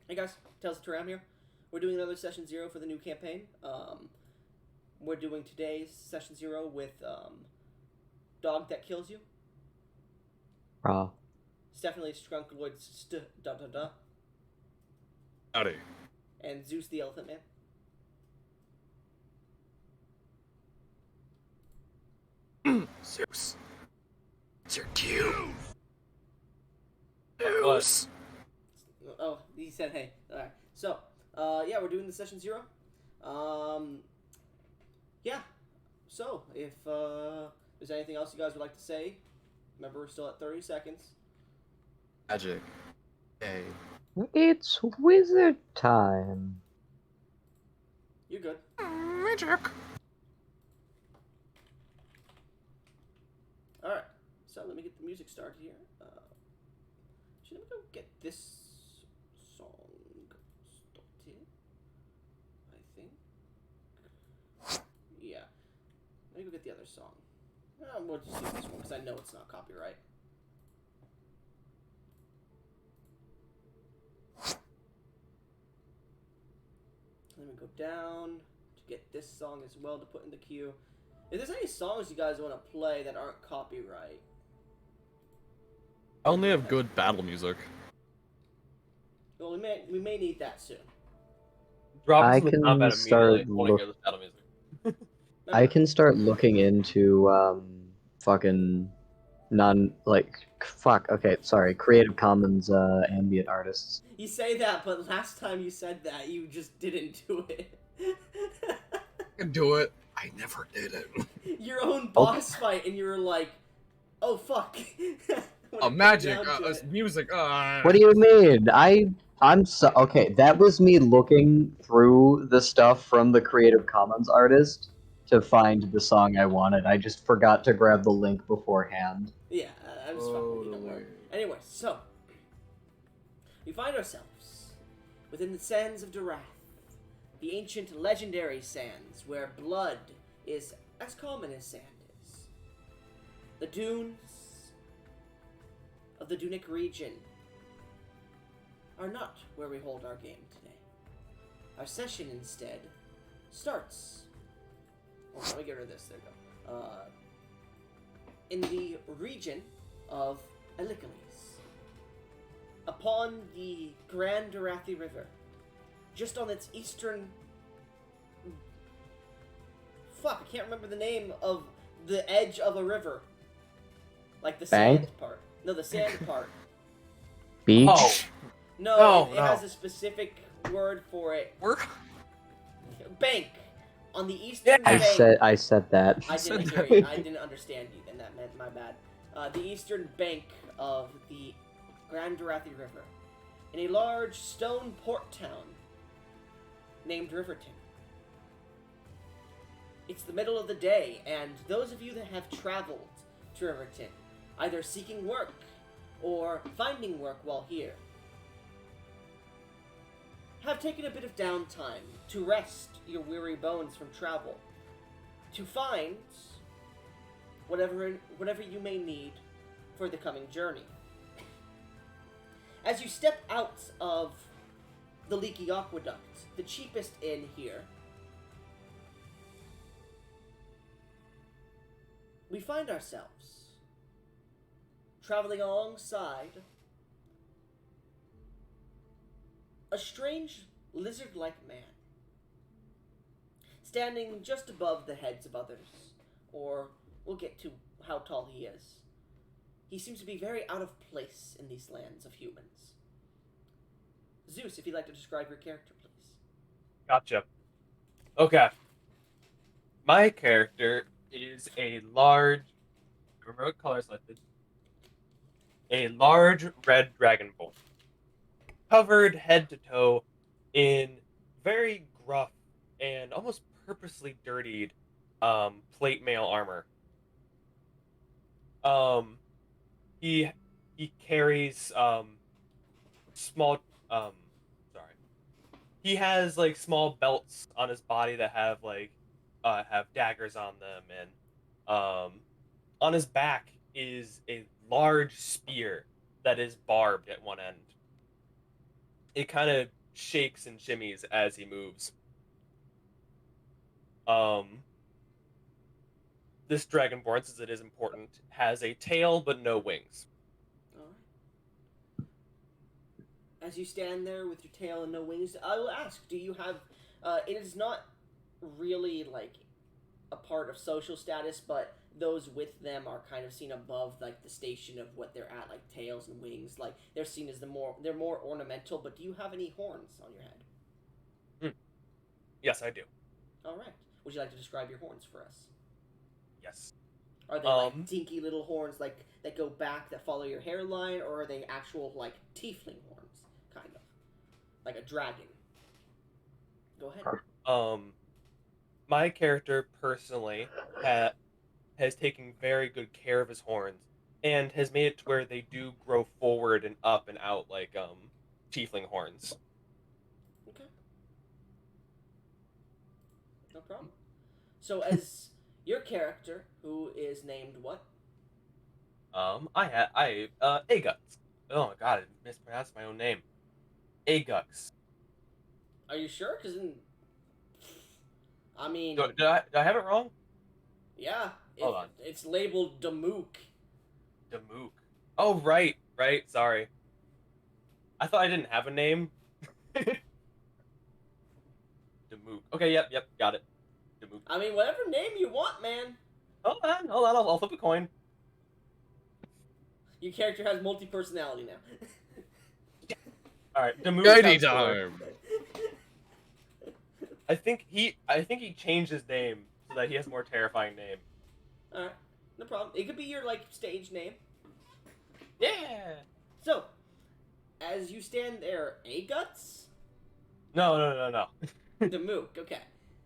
Hey guys, Tales of Turam here. We're doing another session 0 for the new campaign. We're doing today's session 0 with Dog That Kills You, Raw. Stephanie Skrunkloid da da da, Howdy. and Zeus the Elephant Man. Zeus. It's your cue. What? Zeus. Oh, he said hey. Alright. So, yeah, we're doing the session 0. Yeah. So, if there's anything else you guys would like to say, remember we're still at 30 seconds. Magic. Hey. It's wizard time. You're good. Magic. Alright, so let me get the music started here. Should I go get this song started? I think. Yeah. Let me go get the other song. We'll just use this one because I know it's not copyright. Let me go down to get this song as well to put in the queue. If there's any songs you guys want to play that aren't copyright, I only have good battle music. well, we may need that soon. Drop I into the can combat immediately. start I want to hear this battle music. I can start looking into fucking Creative Commons ambient artists. You say that, but last time you said that, you just didn't do it. I can do it. I never did it. Your own boss fight, and you were like, "Oh fuck." When it Magic. came down to it. Music. What do you mean? I'm so okay. That was me looking through the stuff from the Creative Commons artist to find the song I wanted. I just forgot to grab the link beforehand. Yeah, I was fucking with you, don't worry. Anyway, so we find ourselves within the sands of Durath, the ancient legendary sands where blood is as common as sand is. The dunes of the Dunic region are not where we hold our game today. Our session instead starts. Oh, let me get rid of this. There we go. In the region of Elicales, upon the Grand Durathi River, just on its eastern. Fuck, I can't remember the name of the edge of a river. Like the Bank? sand part. No, the sand part. Beach. Oh, No, No, it no. has a specific word for it. We're Bank. On the eastern Yeah. bank. I said that. I said didn't hear that. you. I didn't understand you, and that meant my bad. The eastern bank of the Grand Durathi River, in a large stone port town named Riverton. It's the middle of the day, and those of you that have traveled to Riverton, either seeking work or finding work while here, have taken a bit of downtime to rest your weary bones from travel, to find whatever you may need for the coming journey. As you step out of the Leaky Aqueduct, the cheapest inn here, we find ourselves traveling alongside a strange lizard-like man, standing just above the heads of others, or we'll get to how tall he is. He seems to be very out of place in these lands of humans. Zeus, if you'd like to describe your character, please. gotcha. Okay. My character is a large. Remember what color I selected? A large red dragon bull, covered head to toe in very gruff and almost purposely dirtied plate mail armor. Um, he he carries small sorry. He has like small belts on his body that have daggers on them, and on his back is a large spear that is barbed at one end. It kind of shakes and shimmies as he moves. This dragonborn, since it is important, has a tail but no wings. All right. As you stand there with your tail and no wings, I will ask: do you have? It is not really like a part of social status, but those with them are kind of seen above like the station of what they're at, like tails and wings. Like they're seen as they're more ornamental. But do you have any horns on your head? Yes, I do. All right. Would you like to describe your horns for us? Yes. Are they like dinky little horns, like that go back that follow your hairline, or are they actual like tiefling horns, kind of like a dragon? Go ahead. My character personally has taken very good care of his horns and has made it to where they do grow forward and up and out like tiefling horns. Okay. No problem. So, as your character, who is named what? Agux. Oh my god, I mispronounced my own name. Agux. Are you sure? Because I mean, Did I have it wrong? yeah, Hold on. it's labeled Damook. Damook. Oh, right. Sorry. I thought I didn't have a name. Damook. Okay, yep, got it. Damook. I mean, whatever name you want, man. Hold on, I'll flip a coin. Your character has multi-personality now. Alright, Damook Guidey sounds cooler. time. I think he changed his name so that he has a more terrifying name. Alright, no problem. It could be your, like, stage name. Yeah! So, as you stand there, Aguts? No. Damook, okay.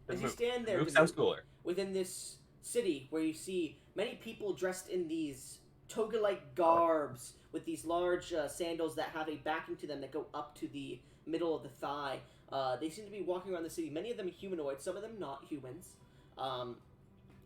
As you stand there, Damook sounds cooler. within this city where you see many people dressed in these toga-like garbs with these large sandals that have a backing to them that go up to the middle of the thigh. They seem to be walking around the city. Many of them humanoid, some of them not humans.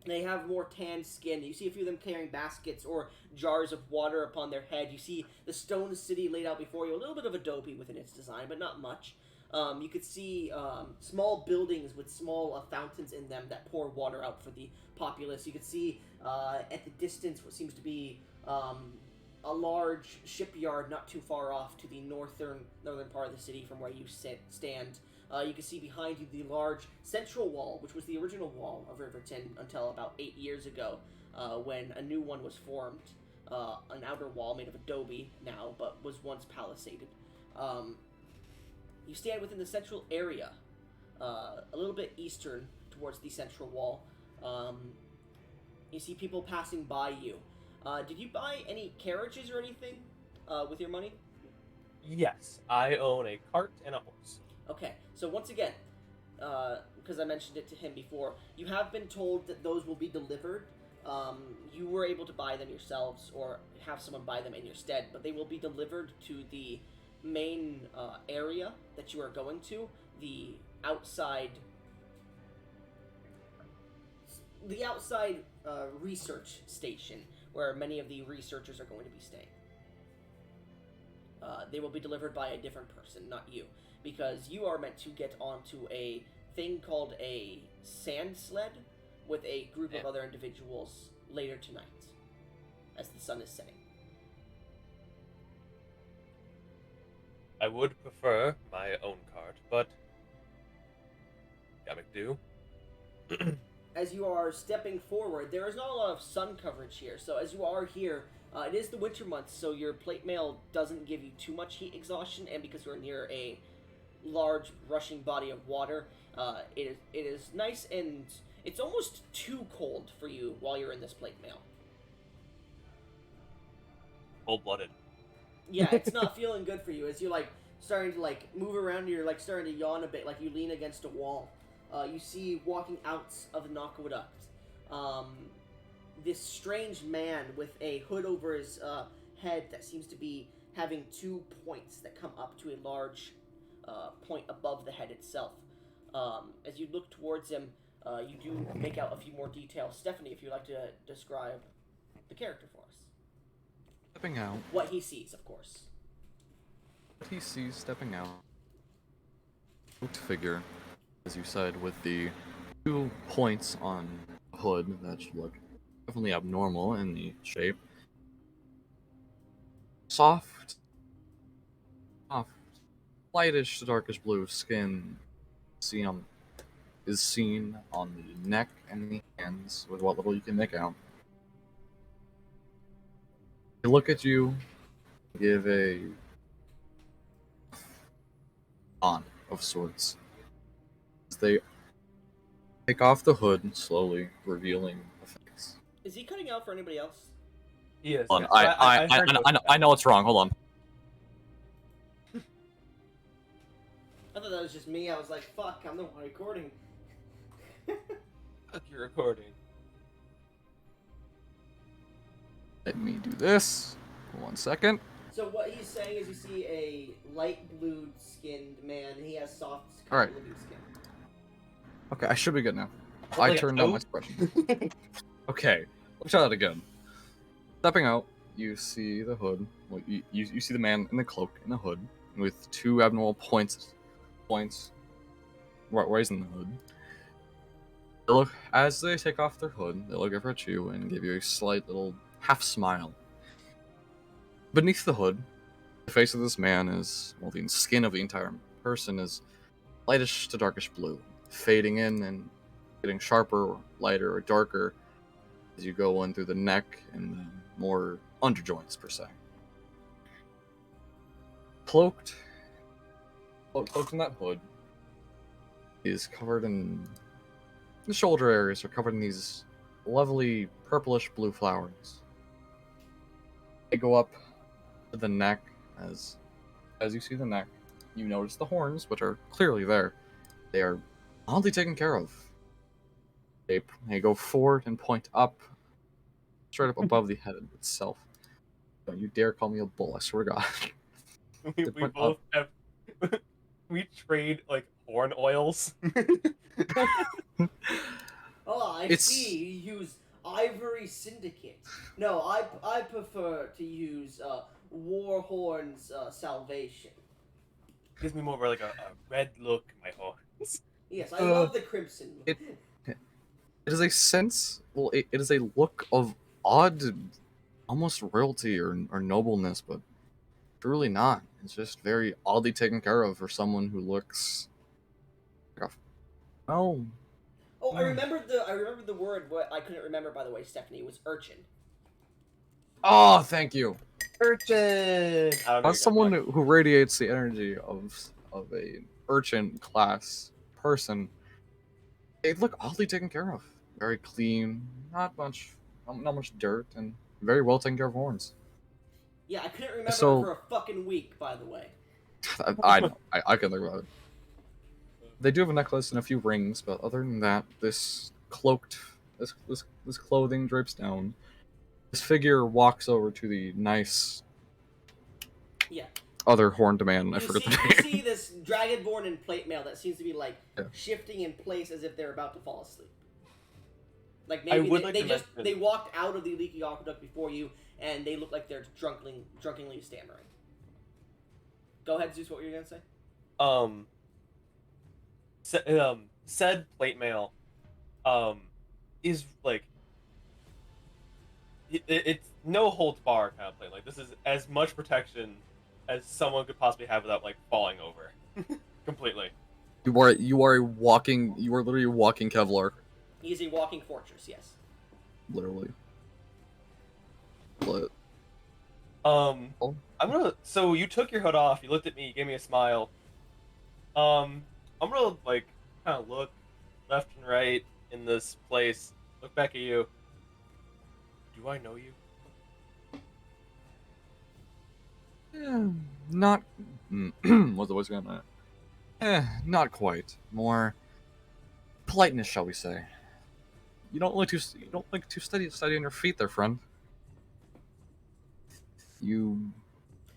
They have more tanned skin. You see a few of them carrying baskets or jars of water upon their head. You see the stone city laid out before you. A little bit of adobe within its design, but not much. You could see small buildings with small fountains in them that pour water out for the populace. You could see at the distance what seems to be a large shipyard not too far off to the northern part of the city from where you stand. You can see behind you the large central wall, which was the original wall of Riverton until about 8 years ago, when a new one was formed. An outer wall made of adobe now, but was once palisaded. You stand within the central area, a little bit eastern towards the central wall. You see people passing by you. Did you buy any carriages or anything with your money? Yes, I own a cart and a horse. Okay, so once again, because I mentioned it to him before, you have been told that those will be delivered. You were able to buy them yourselves or have someone buy them in your stead, but they will be delivered to the main area that you are going to, the outside research station where many of the researchers are going to be staying. They will be delivered by a different person, not you, because you are meant to get onto a thing called a sand sled with a group of other individuals later tonight as the sun is setting. I would prefer my own cart, but gotta make do. As you are stepping forward, there is not a lot of sun coverage here. So as you are here, it is the winter months, so your plate mail doesn't give you too much heat exhaustion, and because we're near a large rushing body of water, it is nice, and it's almost too cold for you while you're in this plate mail. Cold-blooded. Yeah, it's not feeling good for you as you're like starting to like move around. You're like starting to yawn a bit, like you lean against a wall. You see walking out of the aqueduct, this strange man with a hood over his head that seems to be having 2 points that come up to a large point above the head itself. As you look towards him, you do make out a few more details. Stephanie, if you'd like to describe the character for us. Stepping out. What he sees, of course. What he sees stepping out cloaked figure, as you said, with the 2 points on the hood that should look definitely abnormal in the shape. Soft, lightish to darkish blue skin is seen on the neck and the hands with what little you can make out. They look at you, give a on of sorts. As they take off the hood, slowly revealing the face. Is he cutting out for anybody else? He is. Hold on, Yeah. So I know it's wrong. Hold on. I thought that was just me. I was like, fuck, I'm the one recording. You're recording. Let me do this. 1 second. So what he's saying is you see a light blue skinned man, and he has soft Alright. blue skin. Okay, I should be good now. Oh, I yeah, turned no? on my suppression. Okay, let's try that again. Stepping out, you see the hood. Well, you see the man in the cloak in the hood with 2 abnormal points raising the hood. They look as they take off their hood. They look over at you and give you a slight little half smile. Beneath the hood, the face of this man is, well, the skin of the entire person is lightish to darkish blue, fading in and getting sharper, or lighter, or darker as you go in through the neck and the more underjoints, per se. Cloaked in that hood is covered in the shoulder areas are covered in these lovely purplish blue flowers. They go up to the neck. As you see the neck, you notice the horns, which are clearly there. They are oddly taken care of. They go forward and point up, straight up above the head itself. Don't you dare call me a bull! I swear to God. We both have. We trade like horn oils. Oh, I see. You use Ivory Syndicate. No, I prefer to use Warhorn's Salvation. Gives me more of like a red look in my horns. Yes, I love the crimson. It is a sense. Well, it is a look of odd, almost royalty or nobleness, but truly not. It's just very oddly taken care of for someone who looks. Like Oh, I remembered the word. What I couldn't remember, by the way, Stephanie, was urchin. Oh, thank you. Urchin. As someone who radiates the energy of a urchin class person, they look oddly taken care of. Very clean, not much dirt, and very well taken care of horns. Yeah, I couldn't remember So- for a fucking week, by the way. I know. I can think about it. They do have a necklace and a few rings, but other than that, this clothing drapes down. This figure walks over to the nice Yeah. other horned man. I You forget see, the you name. see this dragonborn in plate mail that seems to be like Yeah. shifting in place as if they're about to fall asleep. Like I maybe would they, like they to just mention- they walked out of the leaky aqueduct before you, and they look like they're drunkenly stammering. Go ahead, Zeus. What were you gonna say? Said plate mail, is like it's no holds bar kind of plate. Like this is as much protection as someone could possibly have without like falling over, completely. You are literally a walking Kevlar, He is a walking fortress. Yes. literally. But I'm gonna. So you took your hood off. You looked at me. You gave me a smile. I'm gonna like kind of look left and right in this place. Look back at you. Do I know you? not. What's the voice going? Not quite. More politeness, shall we say? You don't like to study on your feet, there, friend. You.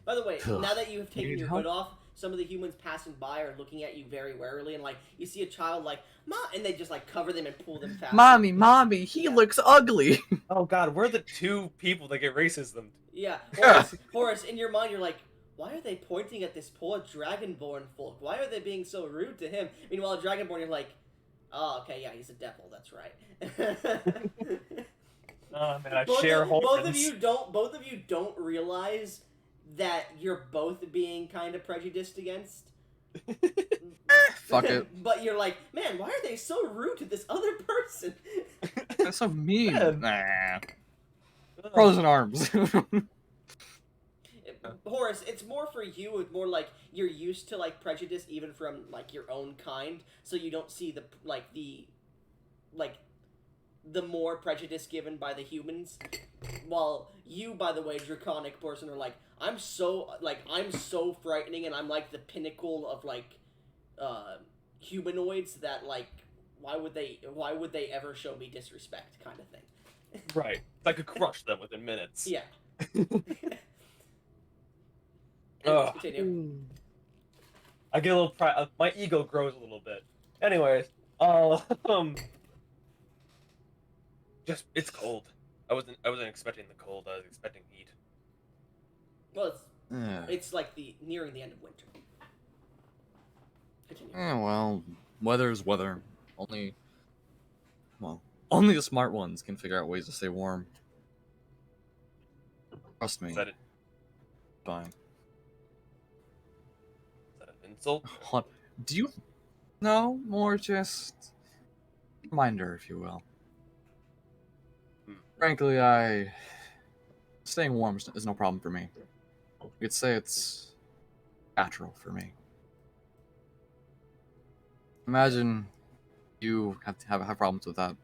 By the way, Ugh. now that you have taken Need your help? hood off, some of the humans passing by are looking at you very warily, and like you see a child like, "Ma," and they just like cover them and pull them fast. Mommy, he Yeah. looks ugly. Oh God, we're the two people that get racism. Yeah, Yeah. Horace, in your mind, you're like, why are they pointing at this poor Dragonborn folk? Why are they being so rude to him? Meanwhile, Dragonborn, you're like, oh, okay, yeah, he's a devil. That's right. Oh man, I share both of you don't realize that you're both being kind of prejudiced against. Fuck it. But you're like, man, why are they so rude to this other person? That's so mean. Yeah. Nah. Pros and arms. Horace, it's more for you. It's more like you're used to like prejudice, even from like your own kind, so you don't see the more prejudice given by the humans. While you, by the way, draconic person, are like, I'm so frightening, and I'm like the pinnacle of like humanoids that like why would they ever show me disrespect, kind of thing. Right. I could crush them within minutes. Yeah. Ugh. Continue. I get a little my ego grows a little bit. Anyways, just it's cold. I wasn't expecting the cold. I was expecting heat. Well, it's like nearing the end of winter. Continue. Well, weather's weather. Only the smart ones can figure out ways to stay warm. Trust me. Is that it? Fine. Is that an insult? Do you? No, more just reminder, if you will. Frankly, staying warm is no problem for me. You could say it's natural for me. Imagine you have problems with that.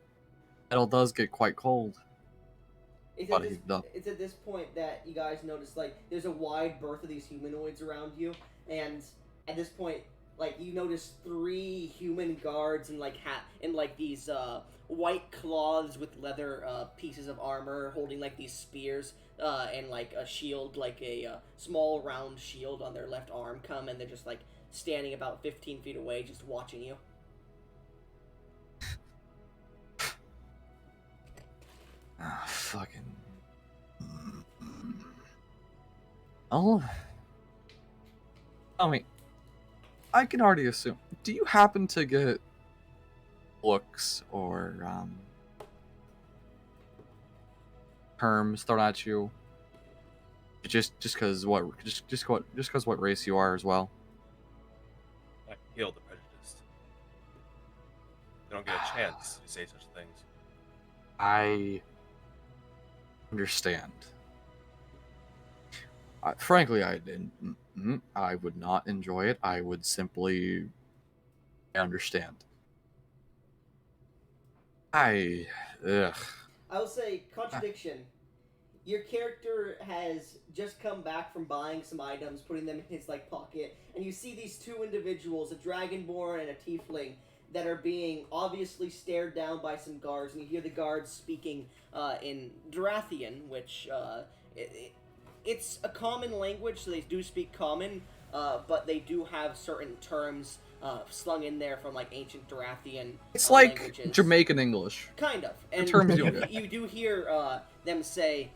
Metal does get quite cold. It's at this point that you guys notice, like, there's a wide berth of these humanoids around you, and at this point, like, you notice 3 human guards in, like, these, white cloths with leather, pieces of armor, holding, like, these spears, and, like, a shield, like a, small round shield on their left arm come, and they're just, like, standing about 15 feet away, just watching you. Ah, fucking. Oh. I mean, I can already assume. Do you happen to get looks or terms thrown at you? Just because what race you are as well? I heal the prejudice. They don't get a chance to say such things. I understand. Frankly, I would not enjoy it. I would simply understand. I'll say, contradiction. Your character has just come back from buying some items, putting them in his, like, pocket, and you see these 2 individuals, a Dragonborn and a Tiefling, that are being obviously stared down by some guards, and you hear the guards speaking in Drathian, which it's a common language, so they do speak common, but they do have certain terms slung in there from like ancient Drathian. It's like languages. Jamaican English. Kind of. And terms you do hear them say,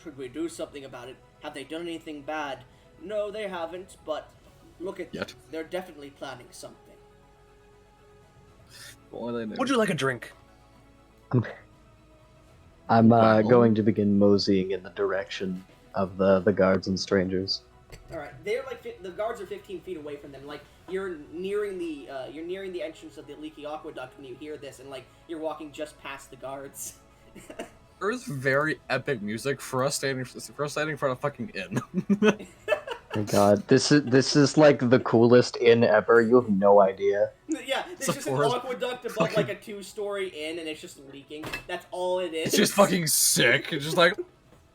"Should we do something about it? Have they done anything bad?" No, they haven't, but look at them. They're definitely planning something. Would you like a drink? I'm going to begin moseying in the direction of the guards and strangers. All right, they're like the guards are 15 feet away from them. Like you're nearing the entrance of the leaky aqueduct when you hear this, and like you're walking just past the guards. There's very epic music for us standing in front of fucking inn. Oh my god, this is like the coolest inn ever. You have no idea. Yeah, there's just an aqueduct above like a 2-story inn, and it's just leaking. That's all it is. It's just fucking sick. It's just like,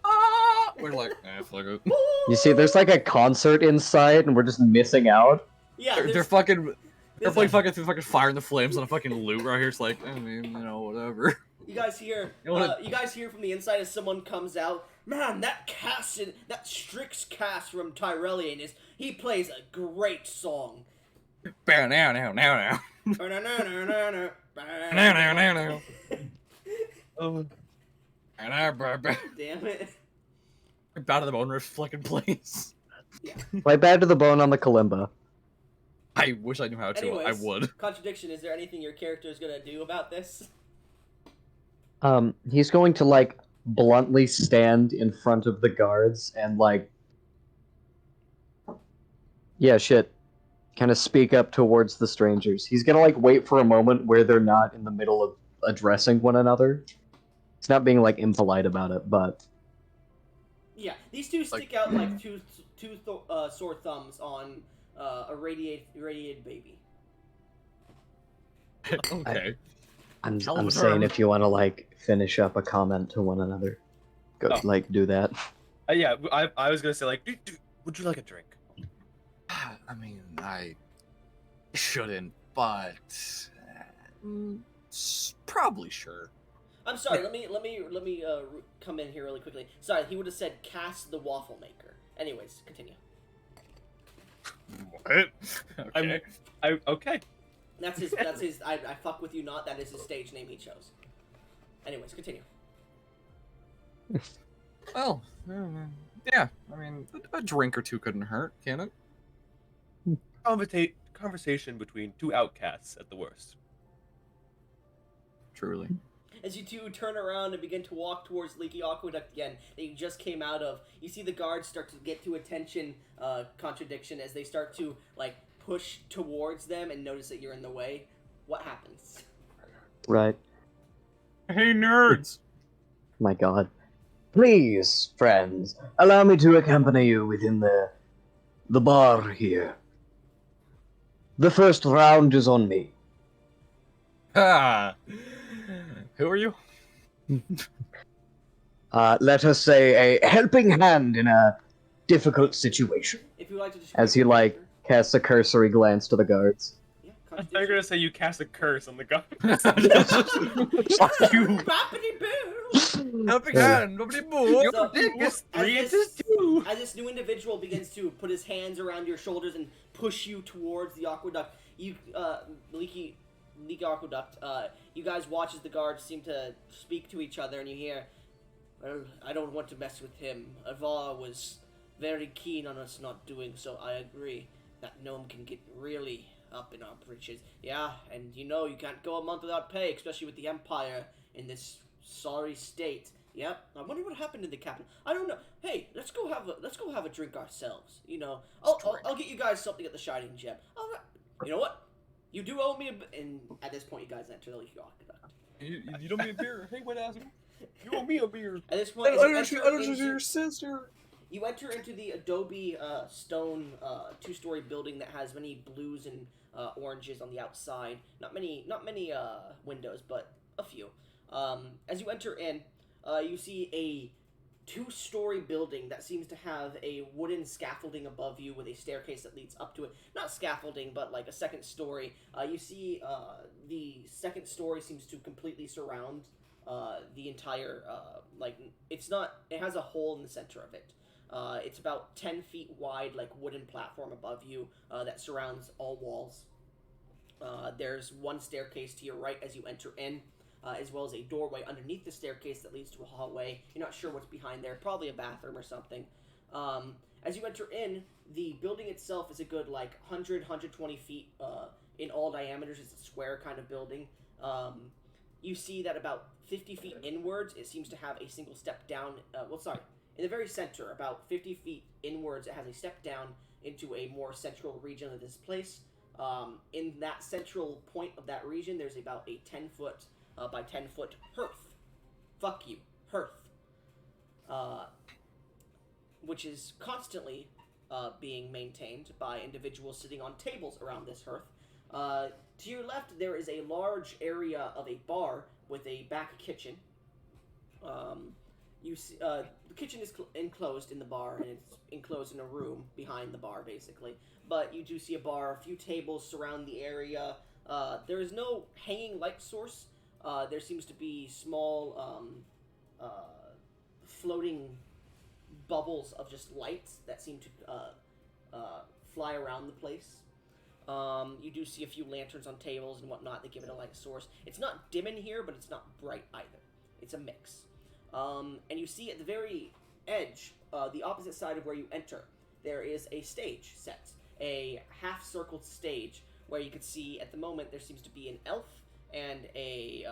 ah! We're like, fuck it. You see, there's like a concert inside, and we're just missing out. Yeah, they're playing fucking through fucking Fire in the Flames on a fucking loop right here. It's like, I mean, whatever. You guys hear from the inside as someone comes out. Man, that Strix cast from Tyrellian he plays a great song. Now. Damn it. Bout of the Bone Riff fucking plays. Yeah. Right back to the bone on the kalimba. I wish I knew how to. Anyways, I would. Contradiction. Is there anything your character is gonna do about this? He's going to like bluntly stand in front of the guards and like, yeah, shit, kind of speak up towards the strangers. He's gonna like wait for a moment where they're not in the middle of addressing one another. He's not being like impolite about it, but Yeah, these two stick out like two sore thumbs on a radiated baby. Okay. I'm Hell of a saying term. if you want to like finish up a comment to one another, go Oh. like do that. Yeah, I was gonna say like, would you like a drink? I mean, I shouldn't, but probably sure. I'm sorry. Let me come in here really quickly. Sorry, he would have said cast the waffle maker. Anyways, continue. What? Okay. Okay. That's his. I fuck with you not. That is his stage name he chose. Anyways, continue. Well, yeah. I mean, a drink or two couldn't hurt, can it? Conversation between two outcasts at the worst. Truly. As you two turn around and begin to walk towards Leaky Aqueduct again, that you just came out of, you see the guards start to get to attention. Contradiction as they start to like push towards them and notice that you're in the way. What happens? Right. Hey, nerds! My God. Please, friends, allow me to accompany you within the bar here. The first round is on me. Ah. Who are you? Let us say a helping hand in a difficult situation. If you would like to describe As he your like character. casts a cursory glance to the guards. Yeah, I thought you were contradiction. gonna say you cast a curse on the guy. Fuck you! Boppity boo! Helping Yeah. hand, nobody move! So, It's as 3 this- inches 2. As this new individual begins to put his hands around your shoulders and push you towards the aqueduct, you, Leaky Aqueduct, you guys watch as the guards seem to speak to each other, and you hear, well, I don't want to mess with him. Avar was very keen on us not doing so. I agree. That gnome can get really up in our britches. Yeah, and you know you can't go a month without pay, especially with the Empire in this sorry state. Yep. I wonder what happened to the captain. I don't know. Hey, let's go have a drink ourselves. You know, I'll get you guys something at the Shining Gem. All right. You know what? You do owe me and at this point, you guys enter the Leaky Aqueduct. You don't mean a beer? Hey, what asshole? You owe me a beer. At this point, as you enter into- your sister. You enter into the adobe stone two-story building that has many blues and oranges on the outside. Not many windows, but a few. As you enter in, you see a two-story building that seems to have a wooden scaffolding above you with a staircase that leads up to it. Not scaffolding, but like a second story. You see the second story seems to completely surround the entire it has a hole in the center of it. It's about 10 feet wide, like wooden platform above you that surrounds all walls. There's one staircase to your right as you enter in, as well as a doorway underneath the staircase that leads to a hallway. You're not sure what's behind there, probably a bathroom or something. As you enter in, the building itself is a good 120 feet in all diameters. It's a square kind of building. You see that about 50 feet inwards, it seems to have a single step down. In the very center, about 50 feet inwards, it has a step down into a more central region of this place. In that central point of that region, there's about a 10-foot by 10-foot hearth. Fuck you, hearth. Which is constantly being maintained by individuals sitting on tables around this hearth. To your left, there is a large area of a bar with a back kitchen. You see, the kitchen is enclosed in the bar, and it's enclosed in a room behind the bar, basically. But you do see a bar, a few tables surround the area. There is no hanging light source. There seems to be small floating bubbles of just lights that seem to fly around the place. You do see a few lanterns on tables and whatnot that give it a light source. It's not dim in here, but it's not bright either. It's a mix. And you see at the very edge, the opposite side of where you enter, there is a stage set, a half-circled stage where you can see at the moment there seems to be an elf and a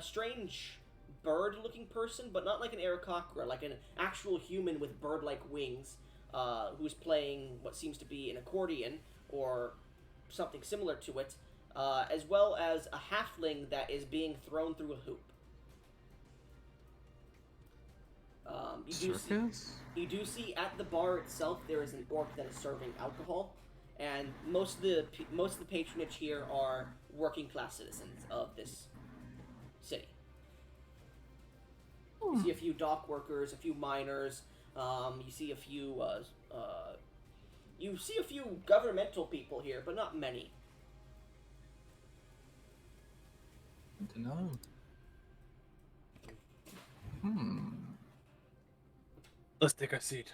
strange bird-looking person, but not like an Aarakocra, like an actual human with bird-like wings, who's playing what seems to be an accordion or something similar to it, as well as a halfling that is being thrown through a hoop. You do see at the bar itself there is an orc that is serving alcohol, and most of the patronage here are working class citizens of this city. You see a few dock workers, a few miners. You see a few governmental people here, but not many. Good to know. Let's take our seat.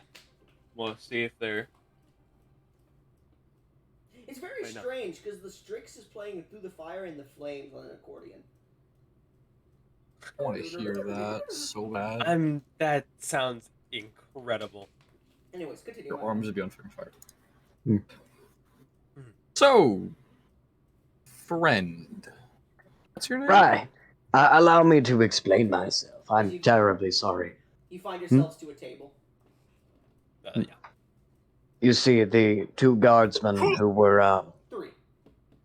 We'll see if they're... It's very strange, because the Strix is playing Through the Fire and the Flames on an accordion. I want to hear that so bad. That sounds incredible. Anyways, continue. Your arms would be on fire. Mm. So, friend. What's your name? Right. Allow me to explain myself. I'm terribly sorry. You find yourselves to a table. Yeah. You see, the two guardsmen who were, Three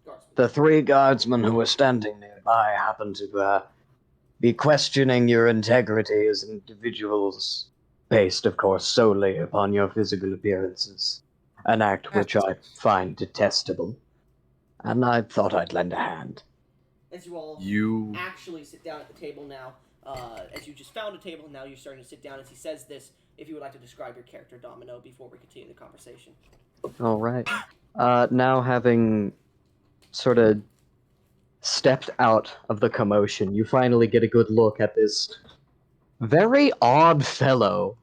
guardsmen. the three guardsmen who were standing nearby happened to, be questioning your integrity as individuals, based, of course, solely upon your physical appearances. An act which I find detestable. And I thought I'd lend a hand. As you all actually sit down at the table now, as you just found a table, now you're starting to sit down. As he says this, if you would like to describe your character, Domino, before we continue the conversation. All right. Now having sort of stepped out of the commotion, you finally get a good look at this very odd fellow,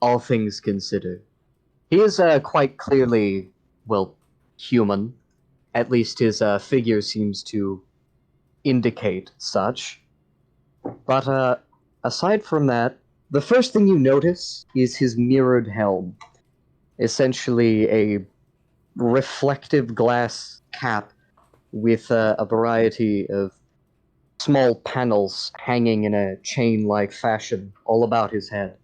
all things considered. He is quite clearly, well, human. At least his figure seems to indicate such. But aside from that, the first thing you notice is his mirrored helm. Essentially a reflective glass cap with a variety of small panels hanging in a chain-like fashion all about his head.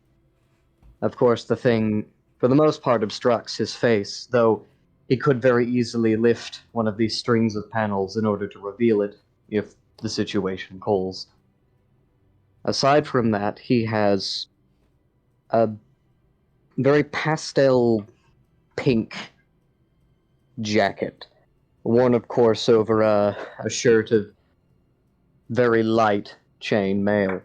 Of course, the thing, for the most part, obstructs his face, though he could very easily lift one of these strings of panels in order to reveal it, if the situation calls. Aside from that, he has a very pastel pink jacket, worn, of course, over a shirt of very light chain mail.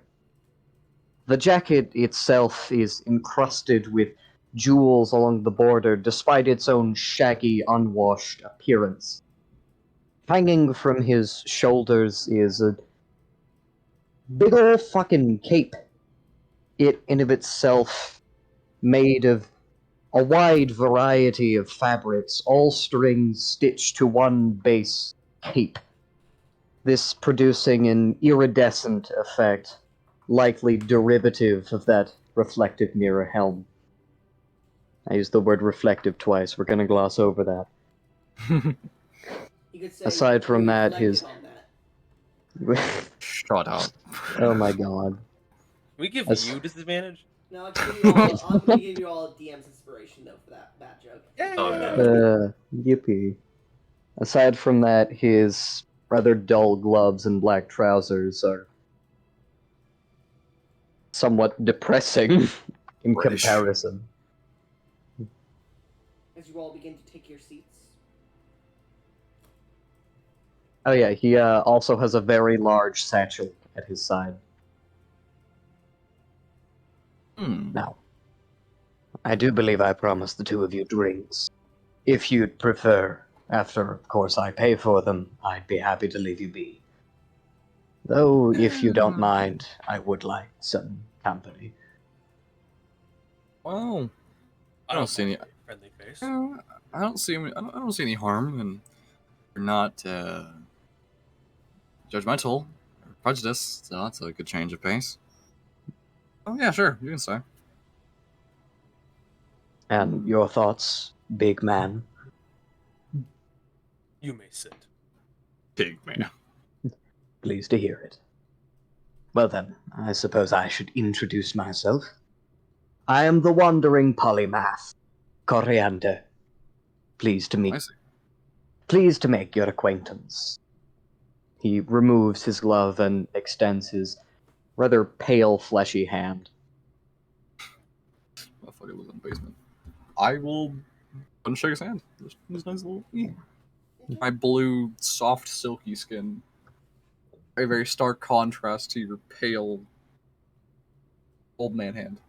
The jacket itself is encrusted with jewels along the border, despite its own shaggy, unwashed appearance. Hanging from his shoulders is a big ol' fucking cape. It, in of itself, made of a wide variety of fabrics, all strings stitched to one base cape. This producing an iridescent effect, likely derivative of that reflective mirror helm. I used the word reflective twice, we're gonna gloss over that. You could say Aside from that, his... Shut up. Oh my god. We give you disadvantage? No, I'm gonna give you all DM's inspiration, though, for that bad joke. Yippee. Aside from that, his rather dull gloves and black trousers are somewhat depressing in comparison. As you all begin to take your seats. Oh yeah, he also has a very large satchel at his side. Now, I do believe I promised the two of you drinks. If you'd prefer, after, of course, I pay for them, I'd be happy to leave you be. Though, if you don't mind, I would like some company. Well, I don't see any friendly face. I don't see any harm in you're not judgmental or prejudiced, so that's a good change of pace. Oh yeah, sure, you can say. And your thoughts, big man? You may sit. Big man. Pleased to hear it. Well then, I suppose I should introduce myself. I am the wandering polymath, Coriander. Pleased to I meet. see. Pleased to make your acquaintance. He removes his glove and extends his rather pale, fleshy hand. Motherfucker lives in the basement. I will shake his hand. This nice little. My blue, soft, silky skin. A very stark contrast to your pale, old man hand.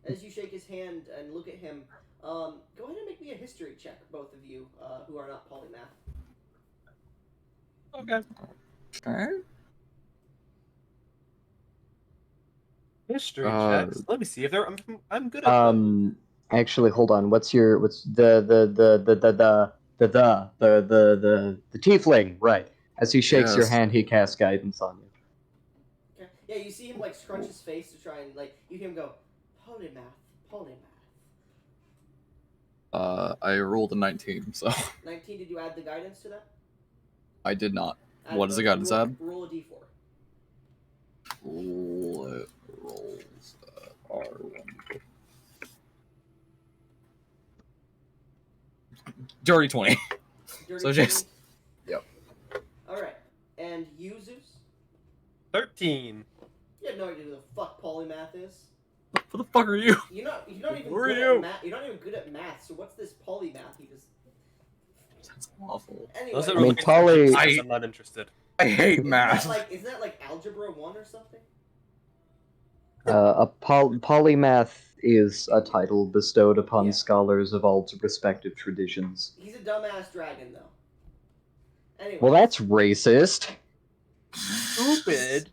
As you shake his hand and look at him, go ahead and make me a history check, both of you who are not polymath. Okay. Okay. History Uh, checks. Let me see if they're. I'm good at them. Actually, hold on. What's the tiefling? Right. As he shakes your Yes. hand, he casts guidance on you. Okay. Yeah, you see him like scrunch his face to try and like you hear him go, polymath, polymath. I rolled a 19, so 19. Did you add the guidance to that? I did not. Add, What does the guidance add? Roll a d4. Rolls R1. Dirty 20. Dirty So just- 20. Yep. All right. And you, Zeus? 13. You have no idea who the fuck polymath is. What the fuck are you? You're not even Who are good you? at math. You're not even good at math. So what's this polymath? You just That's awful. anyway. Those are I mean, looking for poly- Jesus, I'm not interested. I hate Isn't math. isn't that like algebra 1 or something? Polymath is a title bestowed upon Yeah. scholars of all respective traditions. He's a dumbass dragon, though. Anyway. Well, that's racist. Stupid.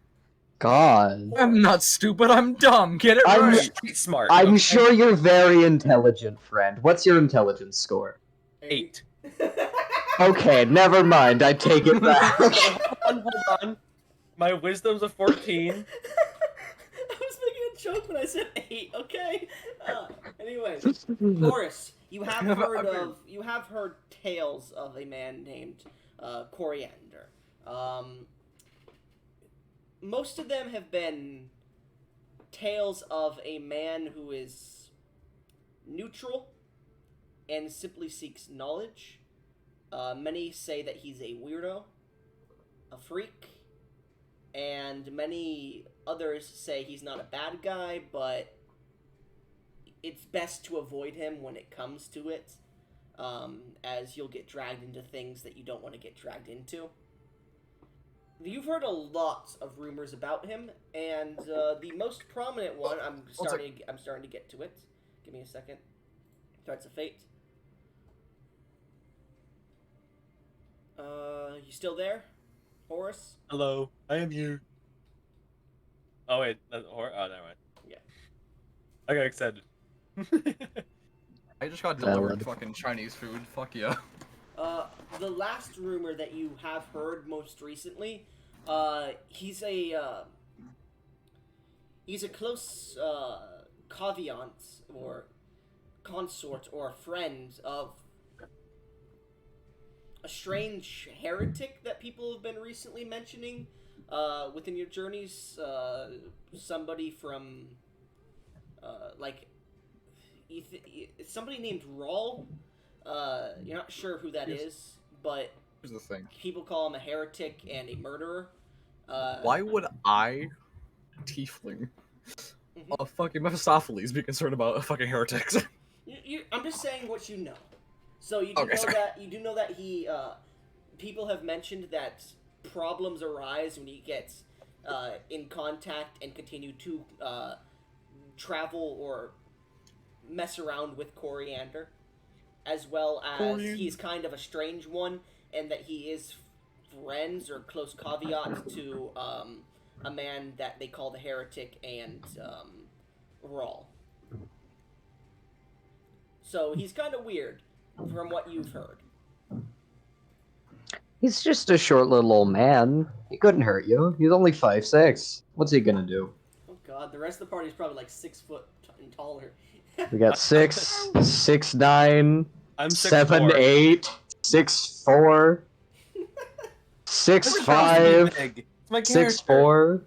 God. I'm not stupid, I'm dumb. Get it I'm- right. Street smart. I'm okay? sure you're very intelligent, friend. What's your intelligence score? 8. Okay, never mind. I take it back. Hold on. My wisdom's a 14. I was making a joke when I said 8. Okay. Anyway, Horace, you have heard tales of a man named Coriander. Most of them have been tales of a man who is neutral and simply seeks knowledge. Many say that he's a weirdo, a freak, and many others say he's not a bad guy, but it's best to avoid him when it comes to it, as you'll get dragged into things that you don't want to get dragged into. You've heard a lot of rumors about him, and the most prominent one, I'm starting to get to it. Give me a second. Threats of Fate. You still there, Horace? Hello, I am here. Oh wait, that's oh, never mind. Yeah. I got excited. I just got Valid. delivered fucking Chinese food. Fuck yeah. The last rumor that you have heard most recently, he's a close caveat or consort or friend of a strange heretic that people have been recently mentioning within your journeys. Somebody from somebody named Rawl. You're not sure who that is, but Here's the thing. people call him a heretic and a murderer. Why would I, tiefling, a fucking Mephistopheles, be concerned about fucking heretics? I'm just saying what you know. So you do Okay, know sorry. that he people have mentioned that problems arise when he gets in contact and continue to travel or mess around with Coriander, as well as he's kind of a strange one, and that he is friends or close caveat to a man that they call the heretic and Rawl. So he's kind of weird, from what you've heard. He's just a short little old man. He couldn't hurt you. He's only 5'6". What's he gonna do? Oh god, the rest of the party is probably like 6 foot and taller. We got 6, 6, 9, I'm 7, 6'4". 8, 6, 4, 6, Never tells to be 5, big. It's my 6, character. 4.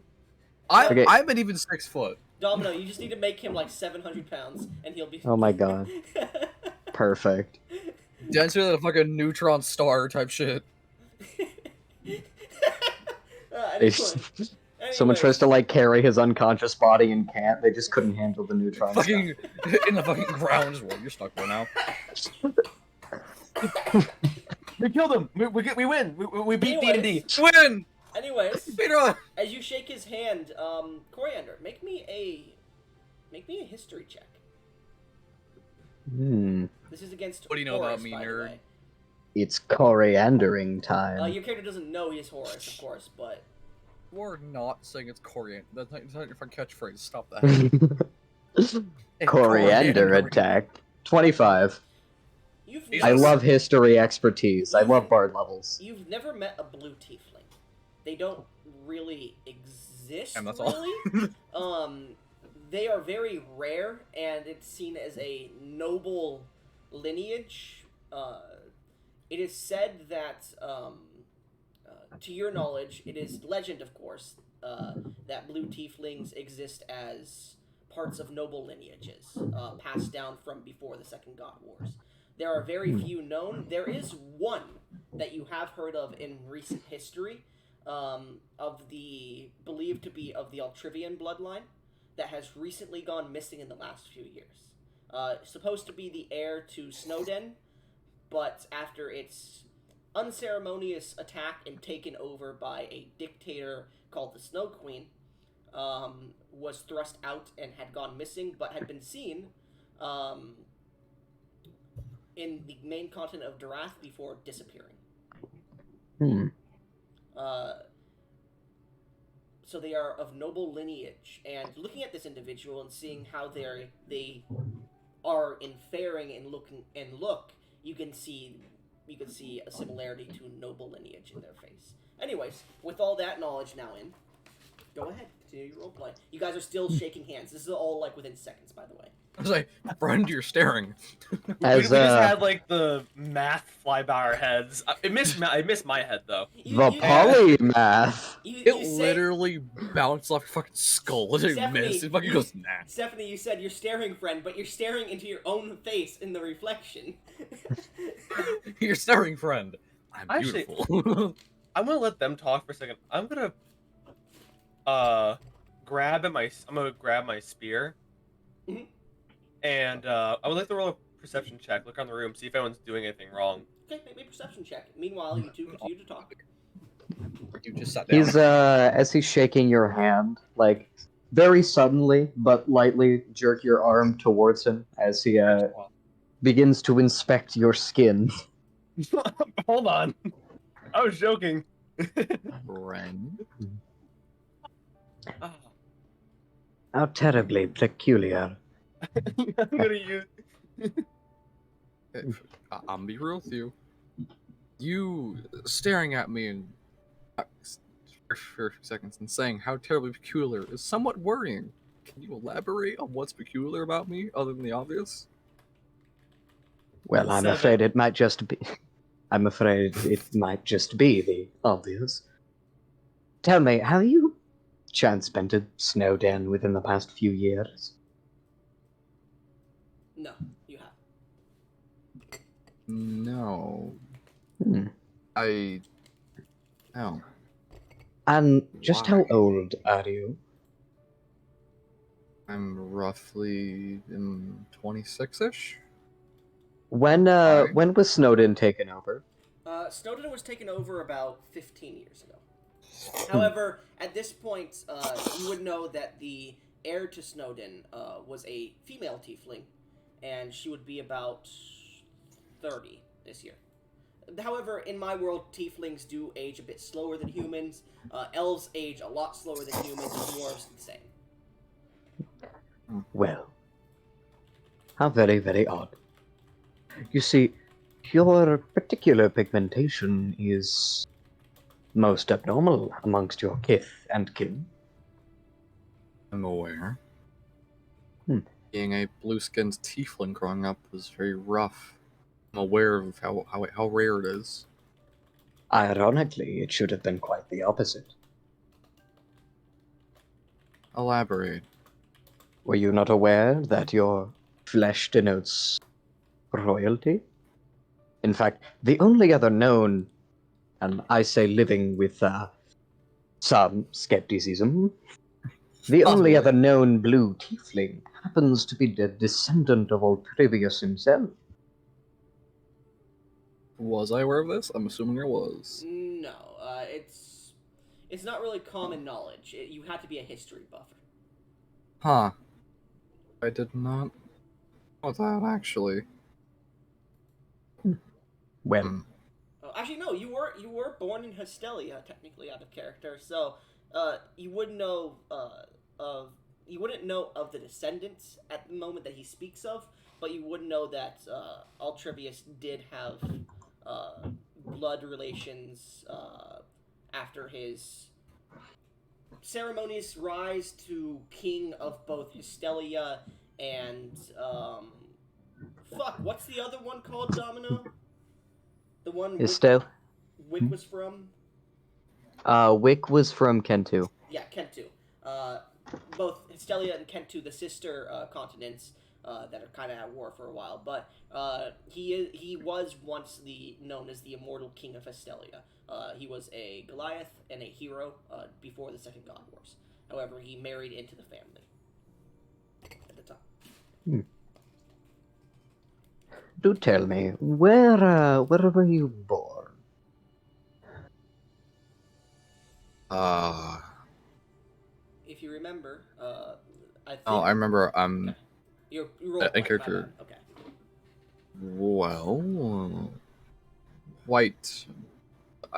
Okay. I'm an even 6 foot. Domino, you just need to make him like 700 pounds, and he'll be. Oh my god. Perfect. Denser than a fucking neutron star type shit. Anyway, Someone tries to like carry his unconscious body and can't. They just couldn't handle the neutron Fucking stuff. in the fucking ground as well. You're stuck there now. We killed him. We win. We beat D&D. Win! Anyways, Peter! as you shake his hand, Coriander, make me a history check. This is against. What do you know about Horus, me, by the nerd? way. It's coriandering time. Your character doesn't know he's Horus, of course, but We're not saying it's coriander. That's not your fucking catchphrase. Stop that. Coriander attack. 25. you've I never, love history expertise. I love bard levels. You've never met a blue tiefling. They don't really exist. And that's all. Really. They are very rare, and it's seen as a noble lineage. It is said that, to your knowledge, it is legend, of course, that blue tieflings exist as parts of noble lineages, passed down from before the Second God Wars. There are very few known. There is one that you have heard of in recent history, of the believed to be of the Altrivian bloodline, that has recently gone missing in the last few years. Supposed to be the heir to Snowden, but after its unceremonious attack and taken over by a dictator called the Snow Queen, was thrust out and had gone missing, but had been seen in the main continent of Darath before disappearing. So they are of noble lineage, and looking at this individual and seeing how they are in faring and look, you can see a similarity to noble lineage in their face. Anyways, with all that knowledge now in, go ahead, continue your roleplay. You guys are still shaking hands. This is all like within seconds, by the way. I was like, friend, you're staring. We just had like the math fly by our heads. I missed my head though. The polymath. It literally bounced off your fucking skull. It didn't miss. It fucking goes, nah. Stephanie, you said you're staring, friend, but you're staring into your own face in the reflection. You're staring, friend. I'm beautiful. I'm gonna let them talk for a second. I'm gonna grab my spear. Mm-hmm. And I would like to roll a perception check, look around the room, see if anyone's doing anything wrong. Okay, make me a perception check. Meanwhile, you two continue to talk. You just sat down. He's as he's shaking your hand, like very suddenly but lightly jerk your arm towards him as he begins to inspect your skin. Hold on. I was joking. Friend. How terribly peculiar. I'm gonna use. I'm be real with you. You staring at me and for a few seconds and saying how terribly peculiar is somewhat worrying. Can you elaborate on what's peculiar about me, other than the obvious? Well, I'm afraid it might just be. I'm afraid it might just be the obvious. Tell me, have you chance been to Snowden within the past few years? No, you have. No. No. And just Why? how old are you? I'm roughly 26-ish. When was Snowden taken over? Snowden was taken over about 15 years ago. However, at this point, you would know that the heir to Snowden was a female tiefling, and she would be about 30 this year. However, in my world, tieflings do age a bit slower than humans. Elves age a lot slower than humans, and dwarves the same. Well, how very, very odd. You see, your particular pigmentation is most abnormal amongst your kith and kin. I'm aware. Being a blue-skinned tiefling growing up was very rough. I'm aware of how rare it is. Ironically, it should have been quite the opposite. Elaborate. Were you not aware that your flesh denotes royalty? In fact, the only other known, and I say living with some skepticism, the only Possibly. other known blue tiefling happens to be the descendant of old Previous himself. Was I aware of this? I'm assuming I was. No, it's not really common knowledge. You have to be a history buffer. Huh. I did not know that, actually. Well, Hmm. Actually, no. You were born in Hystelia, technically out of character. So, you wouldn't know of you wouldn't know of the descendants at the moment that he speaks of, but you would know that Altrivius did have uh, blood relations after his ceremonious rise to king of both Hystelia and fuck. What's the other one called? Domino. The one Estelle, Wick was from? Wick was from Kentu. Yeah, Kentu. Both Hystelia and Kentu, the sister continents that are kind of at war for a while, but he was once known as the immortal king of Hystelia. He was a Goliath and a hero before the Second God Wars. However, he married into the family at the time. Do tell me, where were you born? If you remember, I think. Oh, I remember. Okay. You roll In character. Okay. Well, quite.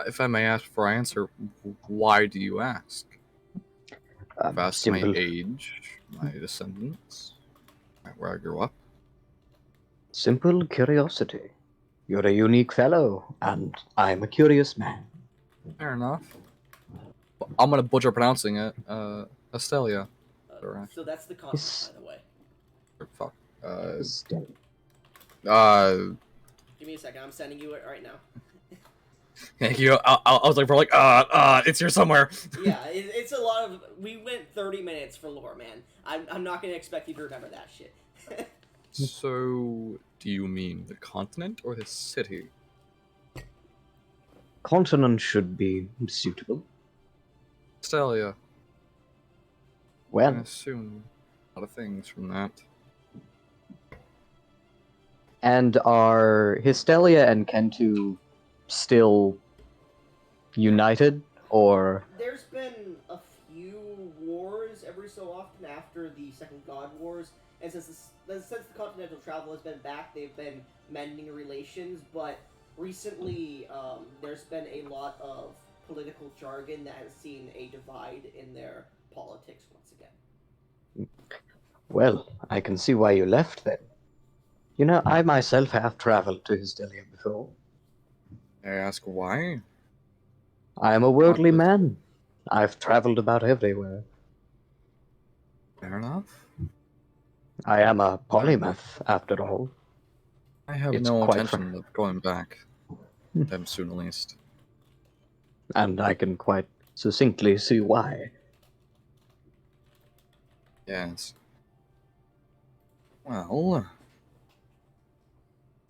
If I may ask before I answer, why do you ask? Vast my Simple, age, my descendants, where I grew up. simple curiosity. You're a unique fellow, and I'm a curious man. Fair enough. I'm gonna butcher pronouncing it. Estelia. So that's the continent, by the way. Fuck. Estelle. Give me a second. I'm sending you it right now. Thank you. I was like, it's here somewhere. Yeah, it's a lot of. We went 30 minutes for lore, man. I'm not gonna expect you to remember that shit. So, do you mean the continent or the city? Continent should be suitable. Estelia. I Well, assume a lot of things from that. and are Hystelia and Kentu still united, or There's been a few wars every so often after the Second God Wars, and since the continental travel has been back, they've been mending relations. But recently, there's been a lot of political jargon that has seen a divide in their politics once again. well, I can see why you left then. You know, I myself have traveled to Hystelia before. May I ask why? I am a worldly Not man. I've traveled about everywhere. Fair enough. I am a polymath, after all. I have It's no quite intention of going back. Them soon, at least. And I can quite succinctly see why. Yes. Well,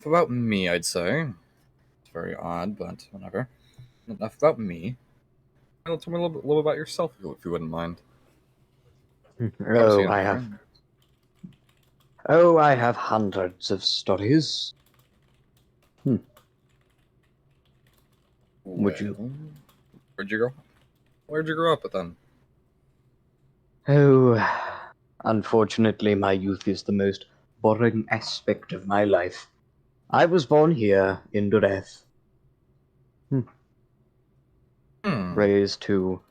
about me, I'd say. It's very odd, but whatever. Enough about me. Tell me a little bit about yourself, if you wouldn't mind. Obviously, I have hundreds of stories. Would you? Where'd you grow? Where'd you grow up then? Oh, unfortunately, my youth is the most boring aspect of my life. I was born here in Dureth, raised to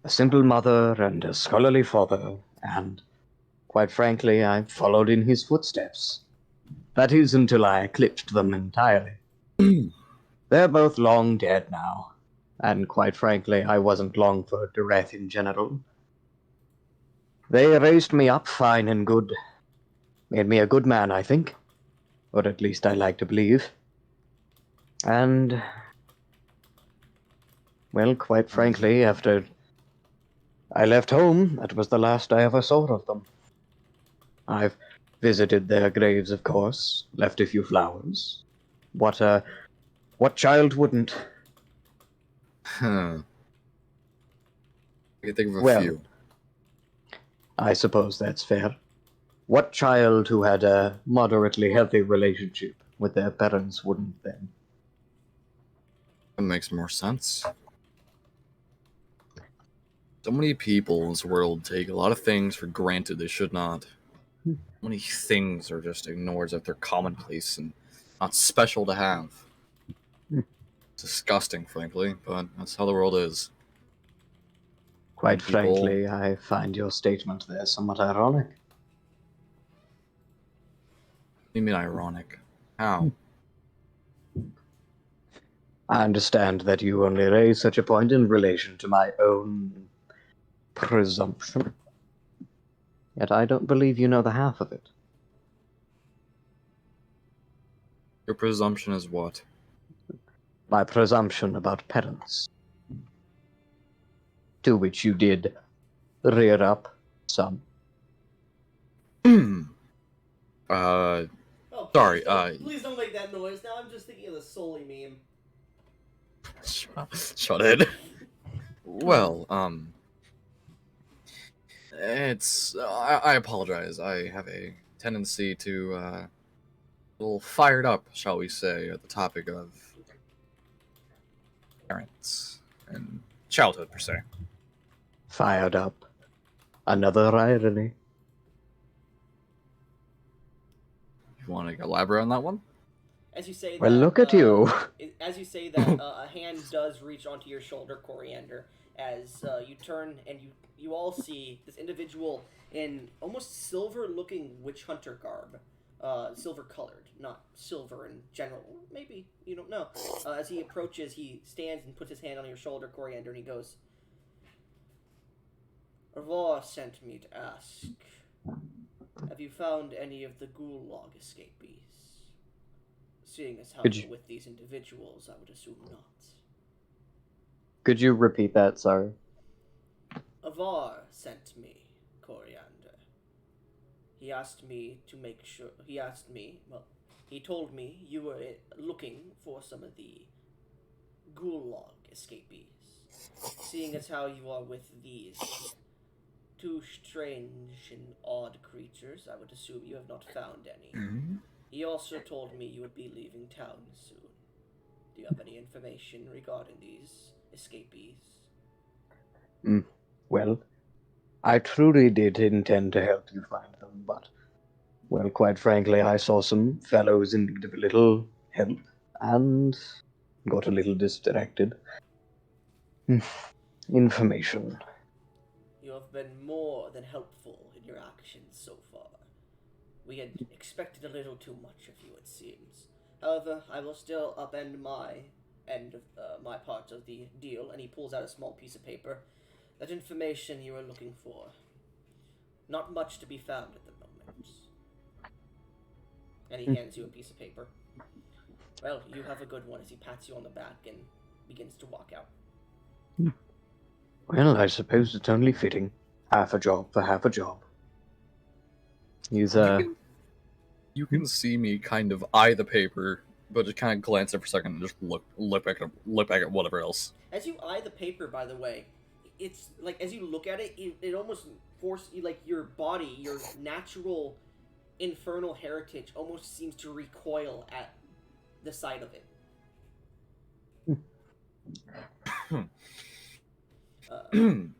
a simple mother and a scholarly father, and quite frankly, I followed in his footsteps. That is until I eclipsed them entirely. They're both long dead now, and quite frankly, I wasn't long for Dureth in general. They raised me up fine and good, Made me a good man, I think. Or at least I like to believe. And, well, quite frankly, after I left home, that was the last I ever saw of them. I've visited their graves, of course, left a few flowers. What child wouldn't? Huh. I can think of a Well, few. I suppose that's fair. What child who had a moderately healthy relationship with their parents wouldn't then? That makes more sense. So many people in this world take a lot of things for granted they should not. So many things are just ignored as if they're commonplace and not special to have. It's disgusting, frankly, but that's how the world is. Quite People- frankly, I find your statement there somewhat ironic. What do you mean ironic? How? I understand that you only raise such a point in relation to my own presumption. Yet I don't believe you know the half of it. Your presumption is what? My presumption about parents. To which you did rear up some. uh, Oh, Sorry, please don't make that noise. Now I'm just thinking of the Soli meme. shut it. Well, it's. I apologize. I have a tendency to, a little fired up, shall we say, at the topic of parents and childhood, per se. Fired up. Another irony. You want to elaborate on that one? As you say that, Well, look at you. As you say that, a hand does reach onto your shoulder, Coriander. As you turn and you all see this individual in almost silver-looking witch hunter garb, silver-colored, not silver in general. Maybe you don't know. As he approaches, he stands and puts his hand on your shoulder, Coriander, and he goes, "Ravor sent me to ask, have you found any of the Gulag escapees? Seeing as how Could you're you- with these individuals, I would assume not." Could you repeat that, sorry? Avar sent me, Coriander. He asked me to make sure. He told me you were looking for some of the Gulag escapees. Seeing as how you are with these two strange and odd creatures, I would assume you have not found any. He also told me you would be leaving town soon. Do you have any information regarding these escapees? Well, I truly did intend to help you find them, but, well, quite frankly, I saw some fellows in need of a little help, and got a little distracted. Information. You have been more than helpful in your actions so far. We had expected a little too much of you, it seems. However, I will still upend my end of my part of the deal, and he pulls out a small piece of paper. That information you are looking for. Not much to be found at the moment. And he hands you a piece of paper. Well, you have a good one, as he pats you on the back and begins to walk out. Well, I suppose it's only fitting. Half a job for half a job. He's, You can see me kind of eye the paper, but just kind of glance at it for a second and just look back at whatever else. As you eye the paper, by the way, it's like as you look at it, it almost forces you, like your body, your natural infernal heritage almost seems to recoil at the sight of it.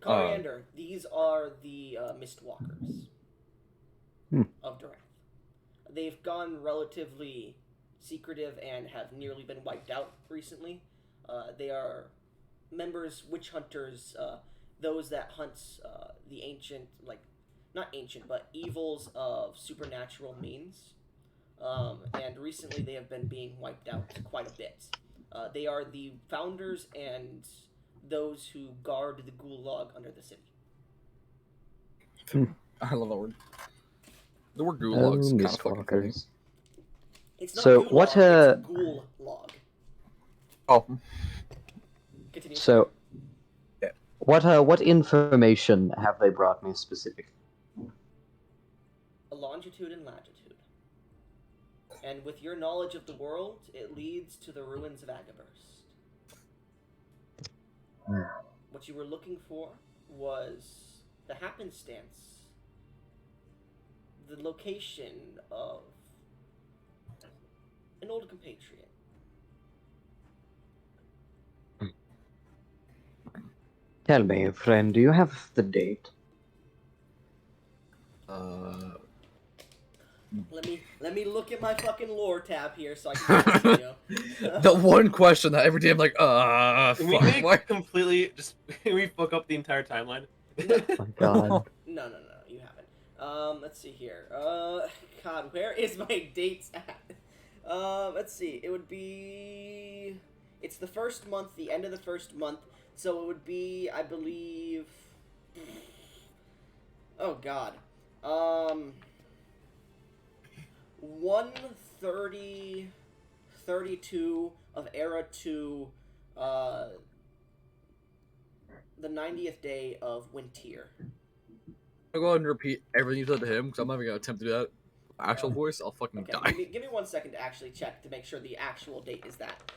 Coriander, these are the Mistwalkers of Durant. They've gone relatively secretive and have nearly been wiped out recently. They are members, witch hunters, those that hunt the ancient, like, not ancient, but evils of supernatural means. And recently they have been being wiped out quite a bit. They are the founders and those who guard the gulag under the city. I love that word. The word Oh, gulag's kind Miss of fucking funny. Walkers. It's not So, gulag, what, it's ghoul log. Oh, Continue. So, Yeah. what information have they brought me specifically? A longitude and latitude. And with your knowledge of the world, it leads to the ruins of Agaburst. What you were looking for was the happenstance, the location of an old compatriot. Tell me, friend, do you have the date? Let me look at my fucking lore tab here so I can tell you. the one question that every day I'm like, Can we fuck, make why? completely just can we fuck up the entire timeline? Oh my god. No, you haven't. Let's see here. God, where is my dates at? Let's see. It would be. It's the first month, the end of the first month, so it would be, I believe. Oh God. 1:30, 32 of Era 2, the 90th day of Winter. I'll go ahead and repeat everything you said to him because I'm not even gonna attempt to do that. Actual voice, I'll fucking Okay, die. give me 1 second to actually check to make sure the actual date is that.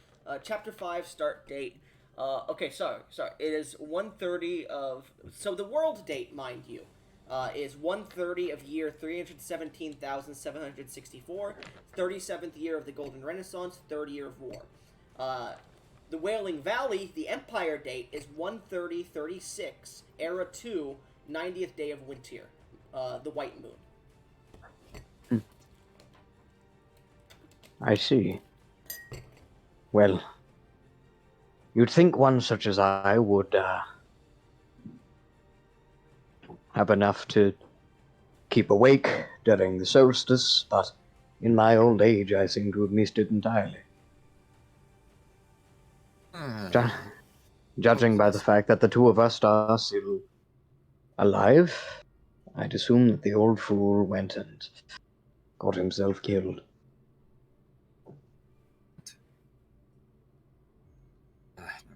Chapter 5 start date. Okay, sorry. It is 1:30 of. So the world date, mind you, is 1:30 of year 317,764, 37th year of the Golden Renaissance, 3rd year of war. The Wailing Valley, the Empire date, is 1:30:36, Era 2, 90th day of Winter, the White Moon. I see. Well, you'd think one such as I would have enough to keep awake during the solstice, but in my old age I seem to have missed it entirely. Judging by the fact that the two of us are still alive, I'd assume that the old fool went and got himself killed.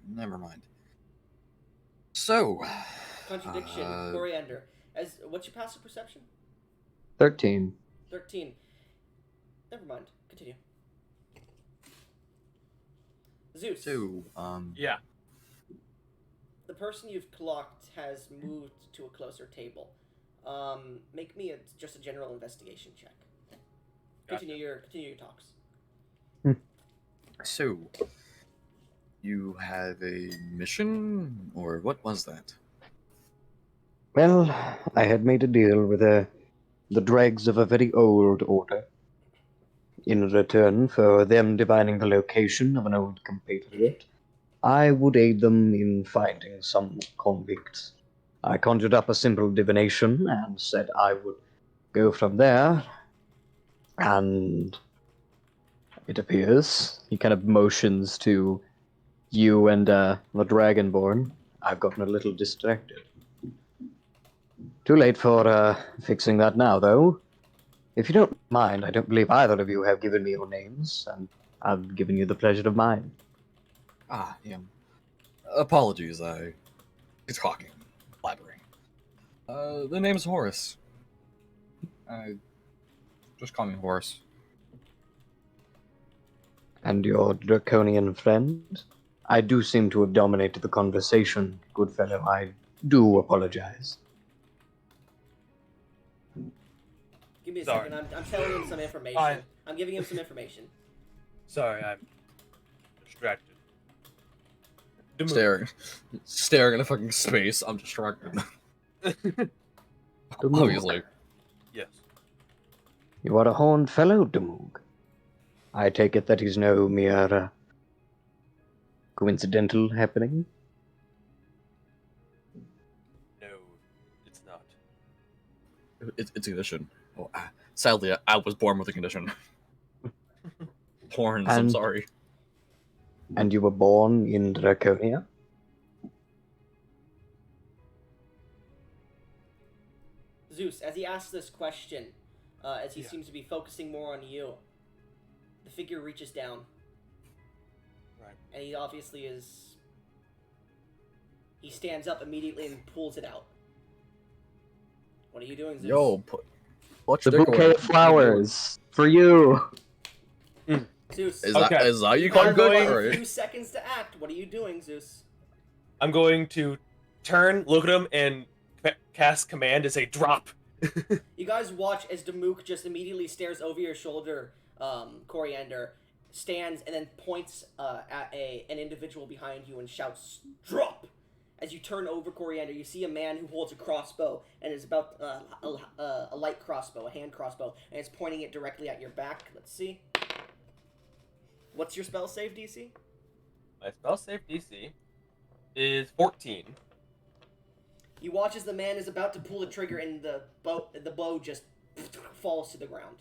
Never mind. So, Contradiction, Coriander. What's your passive perception? 13. 13. Never mind. Continue. Zeus. Yeah. The person you've clocked has moved to a closer table. Make me just a general investigation check. Gotcha. Continue your talks. So, you have a mission, or what was that? Well, I had made a deal with the dregs of a very old order. In return for them divining the location of an old compatriot, I would aid them in finding some convicts. I conjured up a simple divination and said I would go from there, and it appears he kind of motions to you and the Dragonborn. I've gotten a little distracted. Too late for fixing that now, though. If you don't mind, I don't believe either of you have given me your names, and I've given you the pleasure of mine. Yeah. Apologies, talking, blabbering. The name's Horace. Just call me Horace. And your draconian friend? I do seem to have dominated the conversation, good fellow. I do apologize. Give me a Sorry. second. I'm telling him some information. Fine. I'm giving him some information. Sorry, I'm distracted. Staring into fucking space. I'm distracted. Dumug. Obviously. Yes. You are a horned fellow, Dumug. I take it that is no mere coincidental happening? No, it's not. It's a condition. Oh, sadly, I was born with a condition. Horns, I'm sorry. And you were born in Draconia? Zeus, as he asks this question, as he seems to be focusing more on you. The figure reaches down. Right. And he obviously is... He stands up immediately and pulls it out. What are you doing, Zeus? Yo, what's The bouquet of flowers for you. Zeus. Is Okay. that how you You call have it? a Right? few seconds to act. What are you doing, Zeus? I'm going to turn, look at him, and cast command and say drop. You guys watch as Damook just immediately stares over your shoulder, Coriander, stands and then points at an individual behind you and shouts, "Drop!" As you turn over Coriander, you see a man who holds a crossbow and is about a light crossbow, a hand crossbow, and is pointing it directly at your back. Let's see. What's your spell save DC? My spell save DC is 14. You watch as the man is about to pull the trigger and the bow just falls to the ground.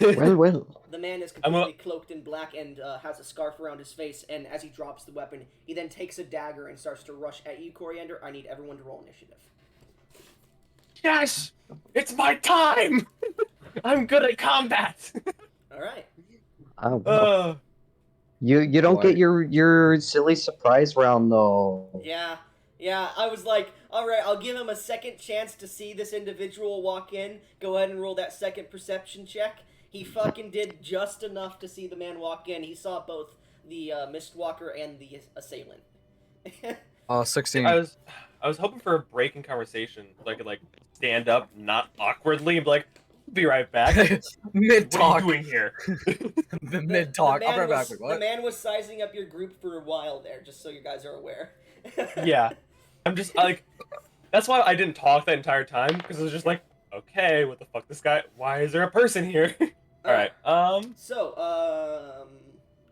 Well. The man is completely cloaked in black and has a scarf around his face, and as he drops the weapon, he then takes a dagger and starts to rush at you, Coriander. I need everyone to roll initiative. Yes! It's my time! I'm good at combat! Alright. You don't get your silly surprise round though. Yeah, I was like, alright, I'll give him a second chance to see this individual walk in. Go ahead and roll that second perception check. He fucking did just enough to see the man walk in. He saw both the Mistwalker and the assailant. 16. I was hoping for a break in conversation so I could like stand up, not awkwardly, and be like, "Be right back." Mid What are talk. you doing here? Mid talk. I'll be right back. The What? man was sizing up your group for a while there, just so you guys are aware. Yeah, I'm just like, that's why I didn't talk that entire time because it was just like, okay, what the fuck, this guy? Why is there a person here? All right. So,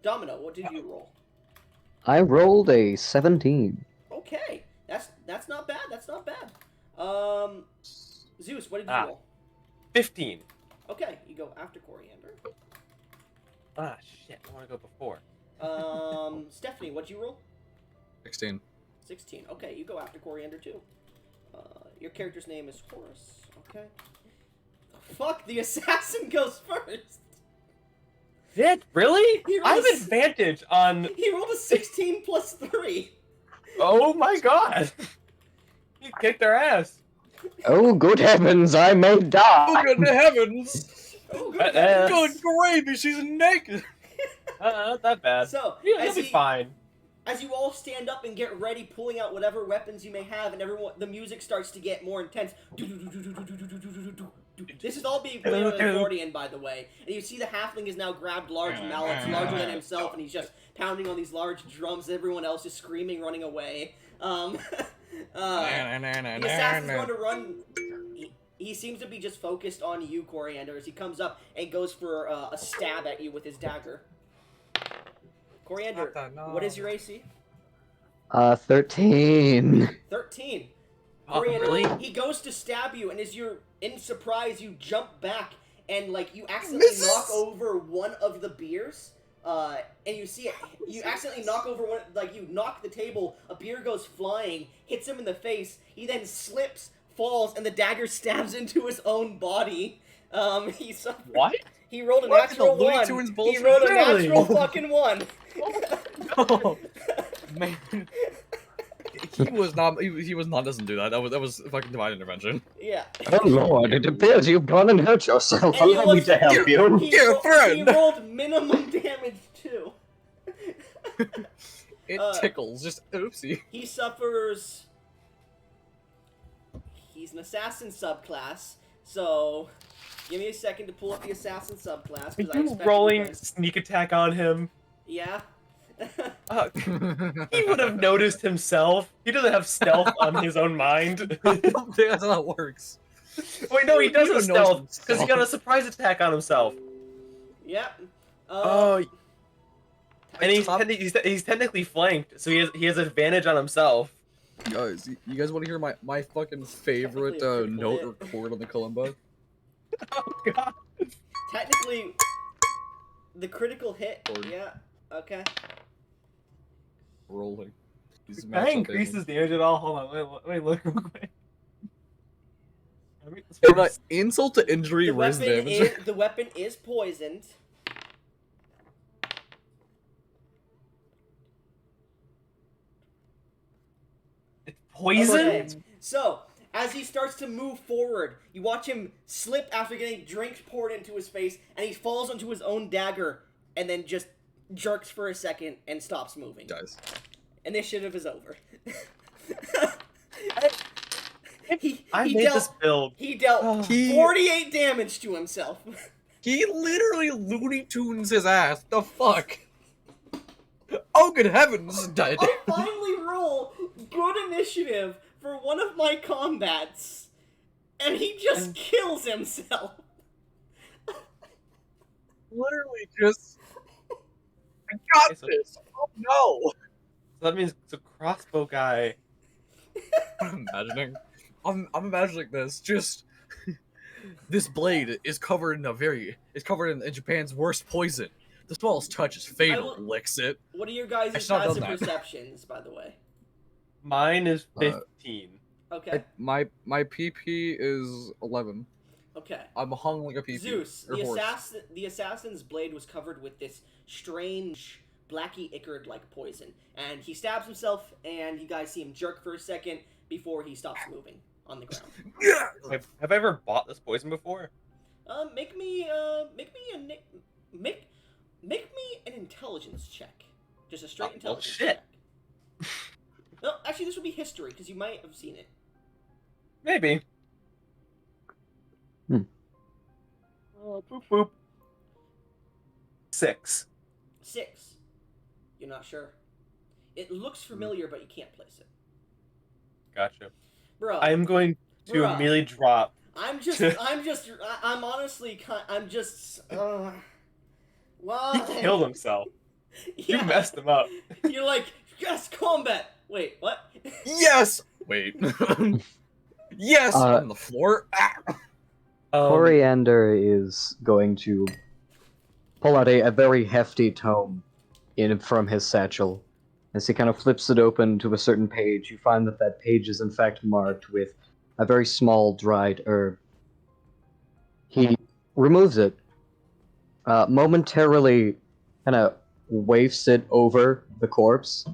Domino, what did you roll? I rolled a 17. Okay, that's not bad. That's not bad. Zeus, what did you roll? 15. Okay, you go after Coriander. Ah, shit. I want to go before. Stephanie, what'd you roll? 16. 16. Okay, you go after Coriander too. Your character's name is Horus. Okay. Fuck, the assassin goes first. Did? Really? He I have rolls- advantage on... He rolled a 16 plus 3. Oh my god. He kicked their ass. Oh, good heavens, I may die! Oh, good heavens! Oh, Good Good gravy, she's naked! Not that bad. So, Yeah, he'll be fine. as you all stand up and get ready, pulling out whatever weapons you may have, and everyone, the music starts to get more intense. This is all being played on an accordion, by the way. And you see the halfling has now grabbed large mallets, larger than himself, and he's just pounding on these large drums. Everyone else is screaming, running away. The assassin's going to run. He seems to be just focused on you, Coriander, as he comes up and goes for a stab at you with his dagger. Coriander, what is your AC? 13. 13. Oh, Coriander, really? he goes to stab you, and as you're in surprise, you jump back, and like you accidentally knock over one of the beers. And you see it. You accidentally knock over one. Like you knock the table. A beer goes flying, hits him in the face. He then slips, falls, and the dagger stabs into his own body. What? He rolled a What? natural The Looney 1. Tunes He bullshit? rolled a Really? natural fucking 1. Oh, man. He was not doesn't do that. That was fucking divine intervention. Yeah. Oh lord, it appears you've gone and hurt yourself. And Allow me to help you. He rolled minimum damage too. It tickles. Just oopsie. He suffers. He's an assassin subclass, so give me a second to pull up the assassin subclass. Are you rolling sneak attack on him? Yeah. He would have noticed himself. He doesn't have stealth on his own mind. I don't think that's how that works. Wait, no, he does He have even knows stealth himself. because he got a surprise attack on himself. Yep. Oh, and he's technically flanked, so he has advantage on himself. Guys, you guys want to hear my fucking favorite Technically a critical note hit. or chord on the kalimba? Oh god. Technically, the critical hit. Or- Yeah. Okay. Rolling. These Can I match up increase tables. his damage at all? Hold on, wait, look real quick. And insult to injury, The wrist weapon damage. the weapon is poisoned. It's poison? Okay, so as he starts to move forward, you watch him slip after getting drink poured into his face, and he falls onto his own dagger, and then just jerks for a second and stops moving. Guys. Initiative is over. I made this build. He dealt 48 damage to himself. He literally Looney Tunes his ass. The fuck? Oh, good heavens, dead. I finally roll good initiative for one of my combats, and he just kills himself. Literally just... I got this! Oh no! So that means the crossbow guy. I'm imagining. I'm imagining this. Just this blade is covered in Japan's worst poison. The smallest touch is fatal. Licks it. What are your guys' I should not have passive done that. perceptions, by the way? Mine is 15. Okay. My PP is 11. Okay. I'm hung like a PP. Zeus, or horse. the assassin's blade was covered with this strange blacky ichor-like poison, and he stabs himself, and you guys see him jerk for a second before he stops moving on the ground. Have I ever bought this poison before? Make me an intelligence check. Just a straight intelligence shit. check. No, actually, this would be history because you might have seen it. Maybe. Boop boop. 6. 6. You're not sure. It looks familiar, but you can't place it. Gotcha. Bro, I'm going to immediately drop. I'm honestly, well, He killed himself. yeah. You messed him up. You're like, yes, combat. Wait, what? Yes! Wait. Yes! On the floor. Ah! Coriander is going to pull out a very hefty tome from his satchel. As he kind of flips it open to a certain page, you find that that page is in fact marked with a very small dried herb. He removes it, momentarily kind of wafts it over the corpse,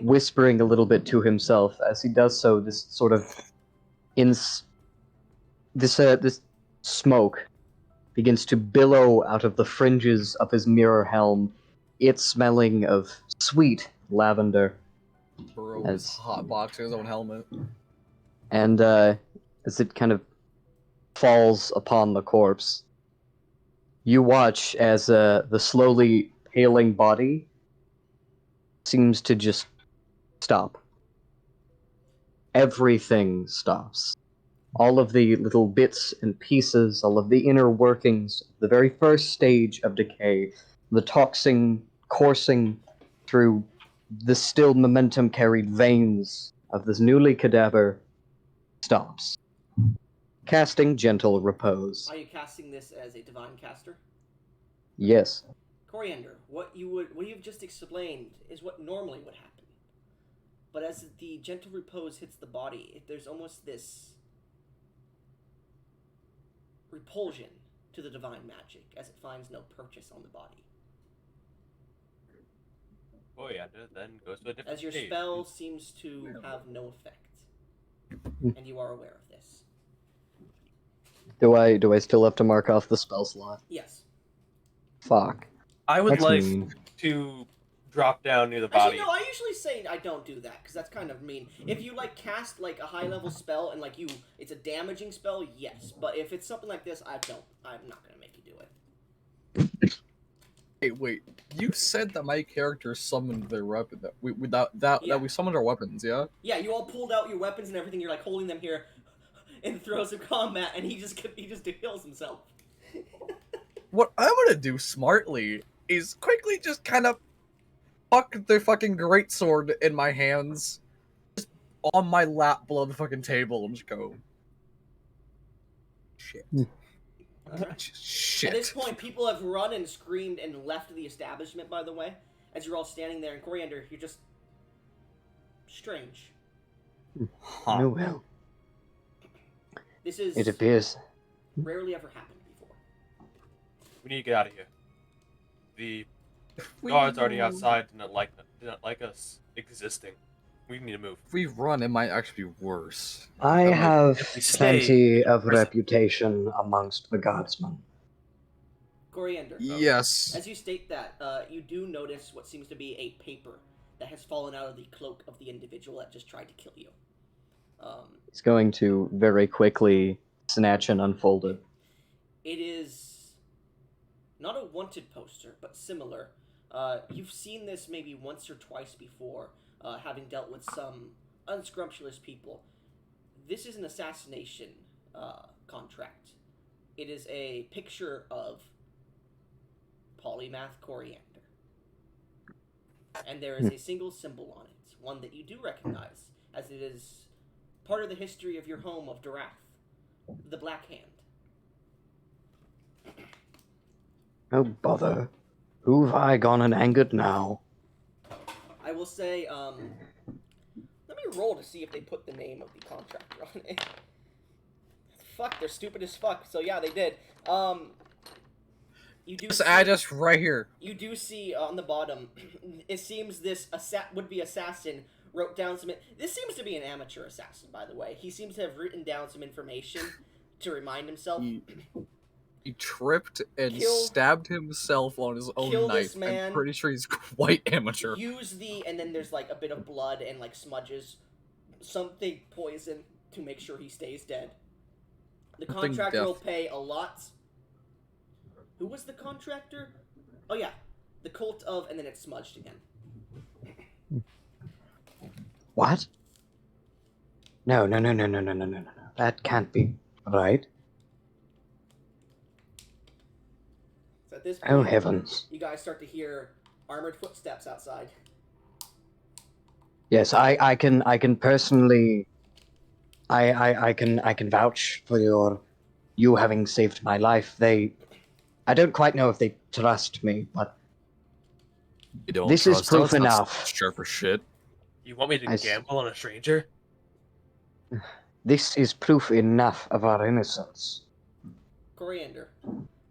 whispering a little bit to himself. As he does so, this sort of this smoke begins to billow out of the fringes of his mirror helm, it smelling of sweet lavender. Bro is hotboxing his own helmet. And as it kind of falls upon the corpse, you watch as the slowly paling body seems to just stop. Everything stops. All of the little bits and pieces, all of the inner workings, the very first stage of decay, the toxin coursing through the still momentum-carried veins of this newly cadaver, stops, casting gentle repose. Are you casting this as a divine caster? Yes. Coriander, what you've just explained is what normally would happen. But as the gentle repose hits the body, there's almost this repulsion to the divine magic as it finds no purchase on the body. Oh yeah, then goes to a different As your stage. spell seems to have no effect. And you are aware of this. Do I still have to mark off the spell slot? Yes. Fuck. I would That's like mean. to drop down near the Actually, body. no, I usually say I don't do that, because that's kind of mean. If you, like, cast, like, a high-level spell and, like, it's a damaging spell, yes. But if it's something like this, I'm not gonna make you do it. Hey, wait. You said that my character summoned their weapon. That we summoned our weapons, yeah? Yeah, you all pulled out your weapons and everything, you're, like, holding them here in the throes of combat, and he just kills himself. What I'm gonna do smartly is quickly just kind of fuck the fucking greatsword in my hands, just on my lap below the fucking table, and just go. Shit. Shit. At this point, people have run and screamed and left the establishment, by the way, as you're all standing there, and Coriander, you're just strange. Oh well. This is It appears. rarely ever happened before. We need to get out of here. The guards already outside did not like us existing. We need to move. If we run, it might actually be worse. I That might- have if we stay, plenty of prison. reputation amongst the guardsmen. Coriander. Yes. As you state that, you do notice what seems to be a paper that has fallen out of the cloak of the individual that just tried to kill you. He's going to very quickly snatch and unfold it. It is not a wanted poster, but similar. You've seen this maybe once or twice before, having dealt with some unscrumptious people. This is an assassination contract. It is a picture of Polymath Coriander. And there is a single symbol on it, one that you do recognize, as it is part of the history of your home of Darath, the Black Hand. Oh, bother. Who've I gone and angered now? I will say, let me roll to see if they put the name of the contractor on it. Fuck, they're stupid as fuck. So yeah, they did. You do This address right here. You do see on the bottom, it seems this would-be assassin wrote down some... This seems to be an amateur assassin, by the way. He seems to have written down some information to remind himself. He tripped and stabbed himself on his own kill knife. this man. I'm pretty sure he's quite amateur. And then there's like a bit of blood and like smudges. Something poison to make sure he stays dead. The contractor will pay a lot. Who was the contractor? Oh yeah, the cult of, and then it's smudged again. What? No. That can't be right. So at this Oh point, heavens. you guys start to hear armored footsteps outside. Yes, I can personally I can vouch for you having saved my life. I don't quite know if they trust me, but You don't this is trust proof us? That's enough. Sure for shit. You want me to gamble on a stranger? This is proof enough of our innocence. Coriander,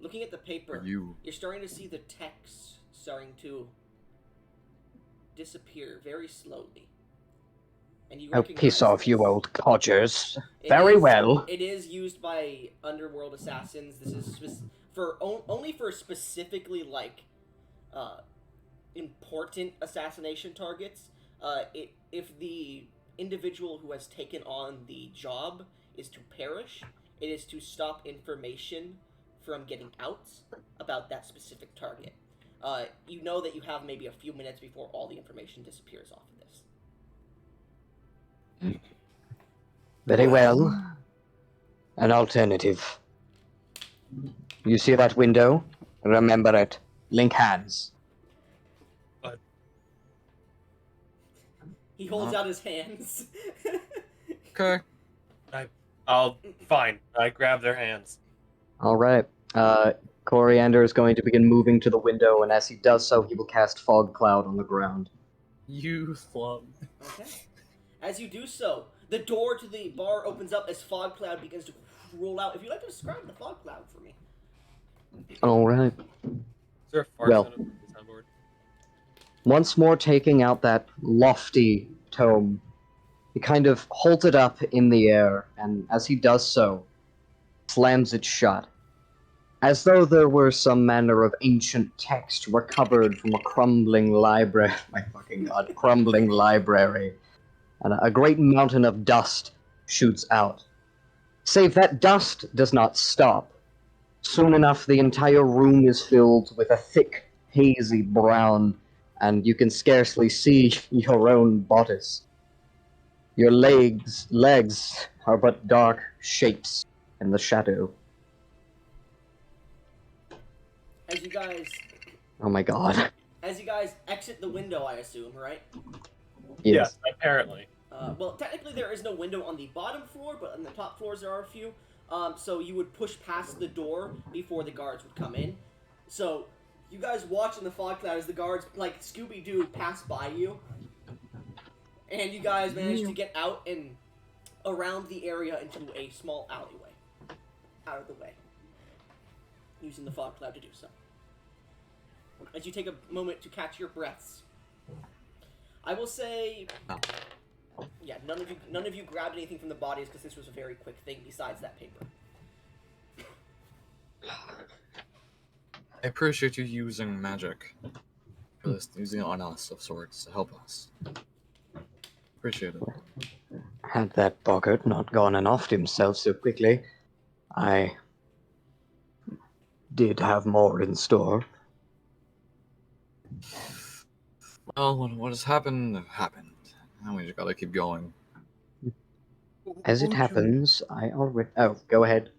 looking at the paper, You. you're starting to see the text starting to disappear very slowly. And you Oh, piss off, this. you old codgers. It Very is- well. It is used by underworld assassins. This is only for specifically like important assassination targets. If the individual who has taken on the job is to perish, it is to stop information from getting out about that specific target. You know that you have maybe a few minutes before all the information disappears off of this. Very well. An alternative. You see that window? Remember it. Link hands. He holds out his hands. Okay. Fine. I grab their hands. Alright. Coriander is going to begin moving to the window, and as he does so, he will cast Fog Cloud on the ground. You slum. Okay. As you do so, the door to the bar opens up as fog cloud begins to roll out. If you'd like to describe the fog cloud for me. Alright. Is there a fart Well. sound on the soundboard? Once more taking out that lofty tome, he kind of holds it up in the air, and as he does so, slams it shut. As though there were some manner of ancient text recovered from a crumbling library. My fucking god, crumbling library. And a great mountain of dust shoots out. Save that dust does not stop. Soon enough, the entire room is filled with a thick, hazy brown, and you can scarcely see your own bodice. Your legs are but dark shapes in the shadow. As you guys Oh my god. exit the window, I assume, right? Yes. Apparently. Well, technically there is no window on the bottom floor, but on the top floors there are a few. So you would push past the door before the guards would come in. So you guys watch in the fog cloud as the guards, like Scooby-Doo, pass by you. And you guys manage to get out and around the area into a small alleyway. out of the way, using the fog cloud to do so. As you take a moment to catch your breaths, I will say, yeah, none of you grabbed anything from the bodies because this was a very quick thing. Besides that paper. I appreciate you using magic for this, using it on us of sorts to help us. Appreciate it. Had that boggart not gone and offed himself so quickly, I did have more in store. Well, what has happened, happened. Now we just gotta keep going. As it happens, I already... Oh, go ahead.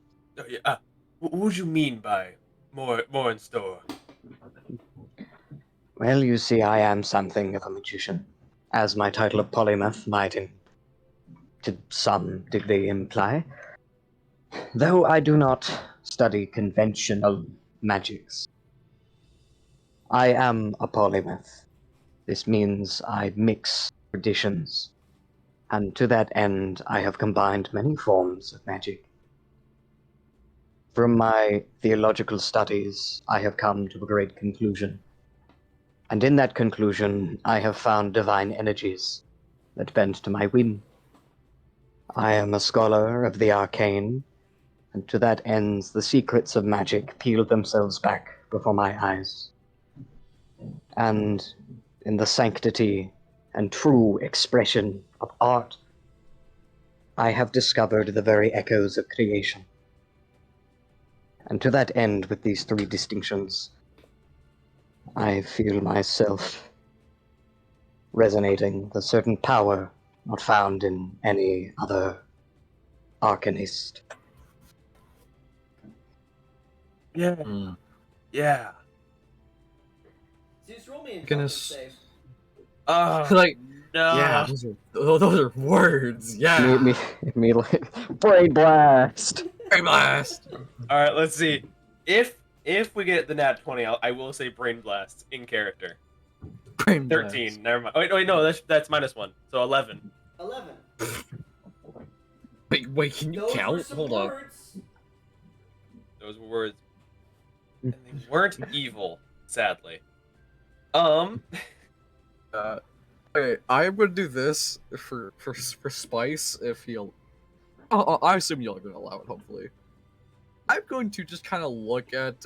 What would you mean by more in store? Well, you see, I am something of a magician, as my title of polymath might, to some degree, imply. Though I do not study conventional magics. I am a polymath. This means I mix traditions, and to that end I have combined many forms of magic. From my theological studies, I have come to a great conclusion. And in that conclusion, I have found divine energies that bend to my whim. I am a scholar of the arcane, and to that end the secrets of magic peel themselves back before my eyes. And in the sanctity and true expression of art, I have discovered the very echoes of creation. And to that end, with these three distinctions, I feel myself resonating with a certain power not found in any other arcanist. Yeah. Mm. Yeah. Zeus, roll me a Goodness. save. Like, No. yeah, those are words. Yeah. Me like brain blast. Brain blast. All right, let's see. If we get the nat 20, I will say brain blast in character. Brain 13. blast. Never mind. Wait, no, that's -1. So 11. 11. Wait, can you Those were count? some Hold up. words. Those were words, and they weren't evil, sadly. Okay, I'm gonna do this for Spice if he'll. I assume you're gonna allow it. Hopefully, I'm going to just kind of look at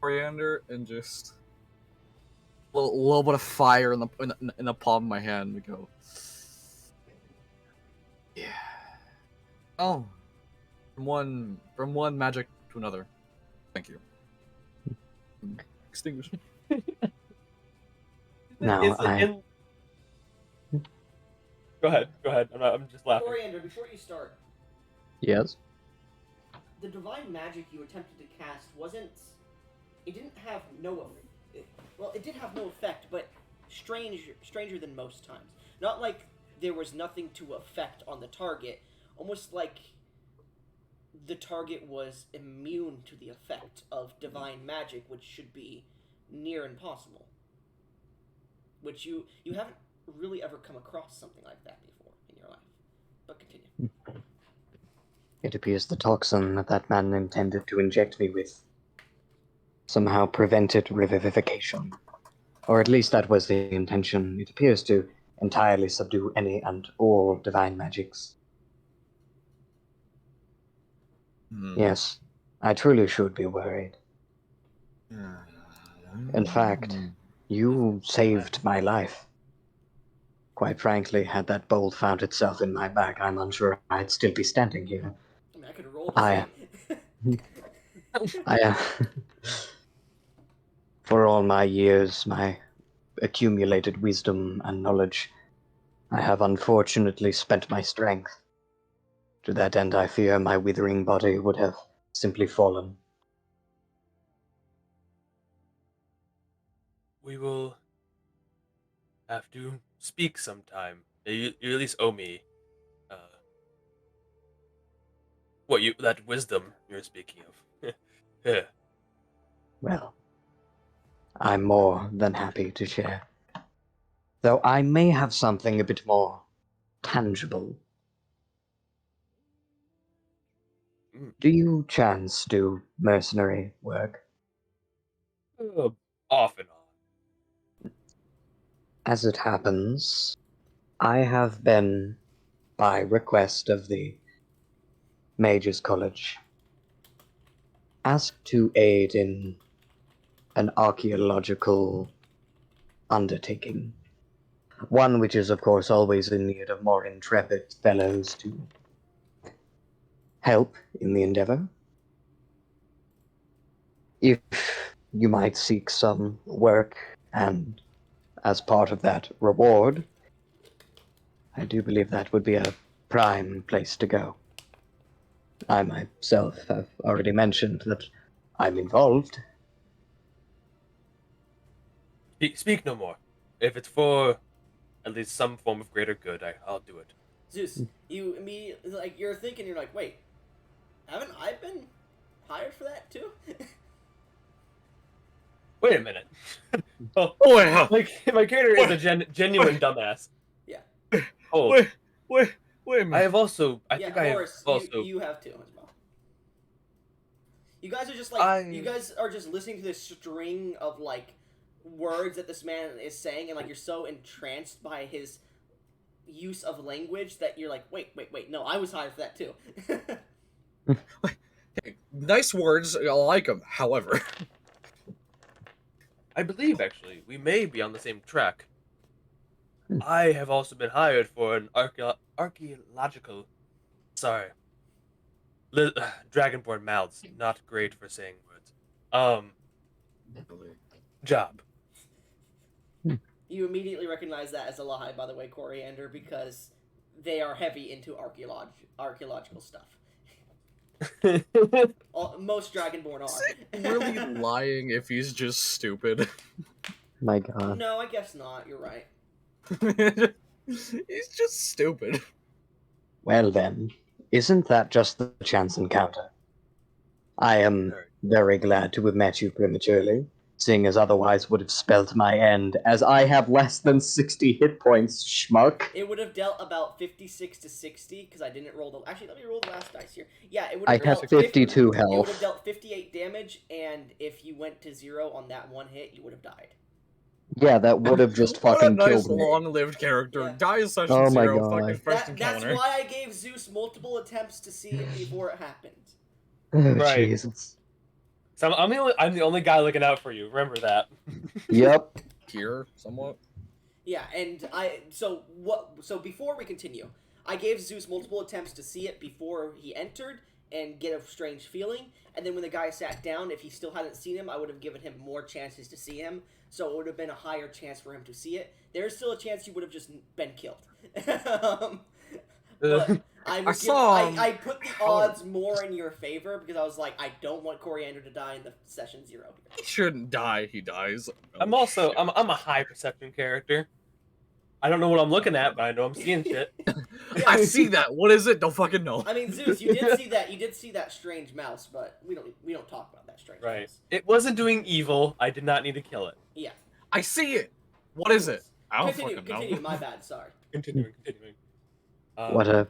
Coriander and just a little bit of fire in the palm of my hand and go. Yeah. Oh, from one magic to another. Thank you. Extinguish. Now Go ahead. I'm just laughing. Coriander, before you start, Yes. the divine magic you attempted to cast wasn't. It didn't have no. Well, it did have no effect, but stranger than most times. Not like there was nothing to affect on the target. Almost like the target was immune to the effect of divine magic, which should be near impossible. Which you haven't really ever come across something like that before in your life. But continue. It appears the toxin that man intended to inject me with somehow prevented revivification. Or at least that was the intention. It appears to entirely subdue any and all divine magics. Yes, I truly should be worried. In fact, you saved my life. Quite frankly, had that bolt found itself in my back, I'm unsure I'd still be standing here. I mean, I could roll to say. For all my years, my accumulated wisdom and knowledge, I have unfortunately spent my strength. To that end, I fear my withering body would have simply fallen. We will have to speak sometime. You at least owe me. That wisdom you're speaking of. Yeah. Well, I'm more than happy to share. Though I may have something a bit more tangible. Do you chance do mercenary work? Off and on. As it happens, I have been, by request of the Mages College, asked to aid in an archaeological undertaking. One which is, of course, always in need of more intrepid fellows to help in the endeavor. If you might seek some work, and as part of that reward, I do believe that would be a prime place to go. I myself have already mentioned that I'm involved. Speak no more. If it's for at least some form of greater good, I'll do it. Zeus, you immediately, like, you're thinking, you're like, wait, haven't I been hired for that too? Wait a minute. Oh, wow. Like, my character is a genuine dumbass. Yeah. Oh, Wait a minute. I have also. I Yeah, think I have Morris, also. you have too as well. You guys are just like, you I- guys are just listening to this string of, like, words that this man is saying, and, like, you're so entranced by his use of language that you're like, wait, no, I was hired for that too. Nice words, I like them. However, I believe actually we may be on the same track. I have also been hired for an archaeological. Sorry. Dragonborn mouths, not great for saying words. Job. You immediately recognize that as a lie, by the way, Coriander, because they are heavy into archaeological stuff. Most Dragonborn are. really lying if he's just stupid. My god. No, I guess not. You're right. He's just stupid. Well then, isn't that just the chance encounter? I am very glad to have met you prematurely, seeing as otherwise would have spelt my end, as I have less than 60 hit points, schmuck. It would have dealt about 56 to 60, because I didn't roll the... Actually, let me roll the last dice here. Yeah, it would I have have dealt 52 It would have health. dealt 58 damage, and if you went to 0 on that one hit, you would have died. Yeah, that would have just What a fucking nice, killed me. long-lived character. Yeah. Dies session Oh my 0, God. fucking first That's encounter. why I gave Zeus multiple attempts to see it before it happened. Oh, Right. Jesus. So I'm the only guy looking out for you. Remember that. Yep. Here, somewhat. Yeah, and so before we continue, I gave Zeus multiple attempts to see it before he entered and get a strange feeling, and then when the guy sat down, if he still hadn't seen him, I would have given him more chances to see him, so it would have been a higher chance for him to see it. There's still a chance you would have just been killed. But I put the odds more in your favor because I was like, I don't want Coriander to die in the session 0 here. He shouldn't die, he dies. I'm a high perception character. I don't know what I'm looking at, but I know I'm seeing shit. Yeah. I see that. What is it? Don't fucking know. I mean, Zeus, you did see that. You did see that strange mouse, but we don't talk about that strange Right. mouse. It wasn't doing evil. I did not need to kill it. Yeah. I see it. What is it? I don't Continue. fucking know. My bad. Sorry. Continuing. What a...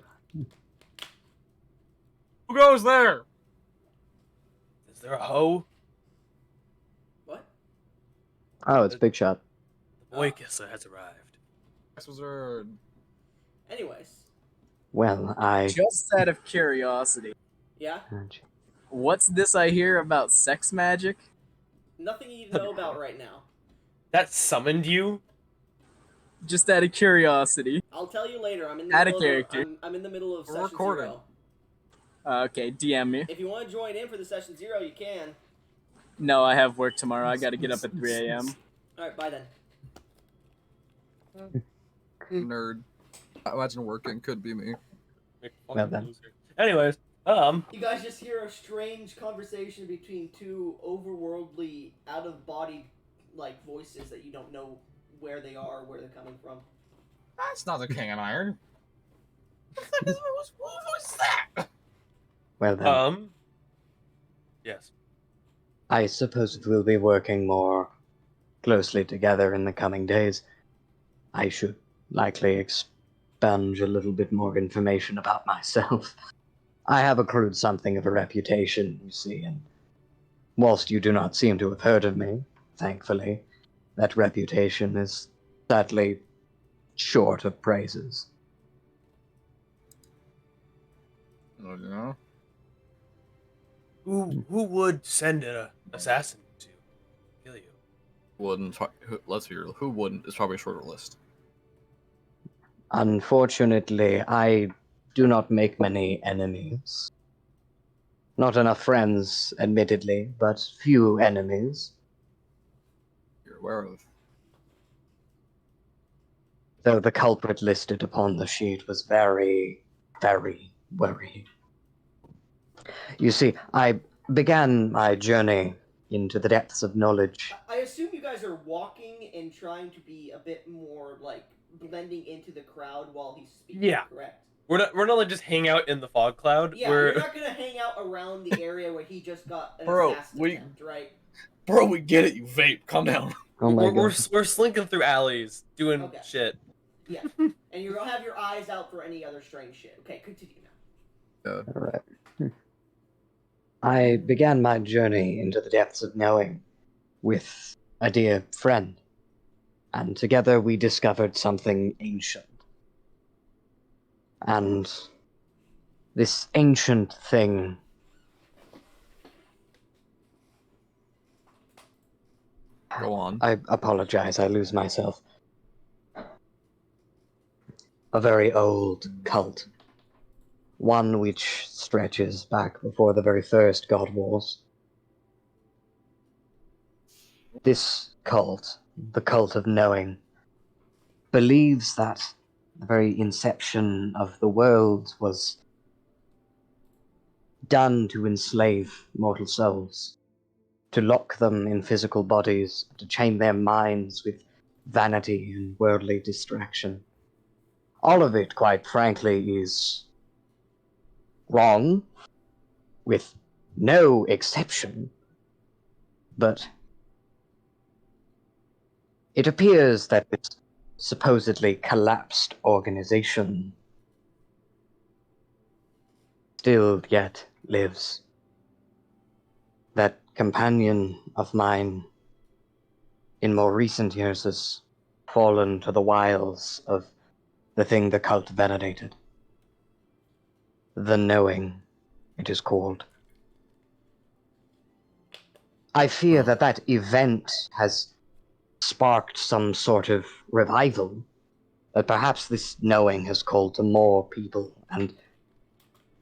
Who goes there? Is there a hoe? What? Oh, it's Big Shot. The boy kisser has arrived. This was her. Anyways. Well, I... Just out of curiosity, Yeah. what's this I hear about sex magic? Nothing you need to know about right now. That summoned you? Just out of curiosity. I'll tell you later. I'm in the Add a middle character. I'm in the middle of We're session recording. 0. Okay, DM me. If you want to join in for the session 0, you can. No, I have work tomorrow. I gotta get up at 3 a.m. All right. Bye then. Nerd. I imagine working could be me. Well then. Anyways, You guys just hear a strange conversation between two overworldly, out-of-body like voices that you don't know where they are, where they're coming from. That's not the King of Iron. What was that? Well then, yes. I suppose we'll be working more closely together in the coming days. I should likely expunge a little bit more information about myself. I have accrued something of a reputation, you see, and whilst you do not seem to have heard of me, thankfully, that reputation is sadly short of praises. Oh, yeah. Who would send an assassin to kill you? Wouldn't. Let's be real. Who wouldn't? It's probably a shorter list. Unfortunately, I do not make many enemies. Not enough friends, admittedly, but few enemies. You're aware of. Though the culprit listed upon the sheet was very, very worried. You see, I began my journey into the depths of knowledge. I assume you guys are walking and trying to be a bit more like blending into the crowd while he's speaking. Yeah. Correct. We're not like just hang out in the fog cloud. Yeah, we're you're not gonna hang out around the area where he just got an Bro, assassin we- attempt, right? Bro, we get it. You vape. Calm down. Oh my we're, god. we're slinking through alleys doing Okay. shit. Yeah, and you don't have your eyes out for any other strange shit. Okay, continue now. Alright. I began my journey into the depths of knowing with a dear friend, and together we discovered something ancient. And this ancient thing Go on. I apologize, I lose myself. A very old cult. One which stretches back before the very first God Wars. This cult, the cult of knowing, believes that the very inception of the world was done to enslave mortal souls, to lock them in physical bodies, to chain their minds with vanity and worldly distraction. All of it, quite frankly, is wrong, with no exception. But it appears that this supposedly collapsed organization still yet lives. That companion of mine in more recent years has fallen to the wiles of the thing the cult venerated. The knowing, it is called. I fear that that event has sparked some sort of revival, that perhaps this knowing has called to more people, and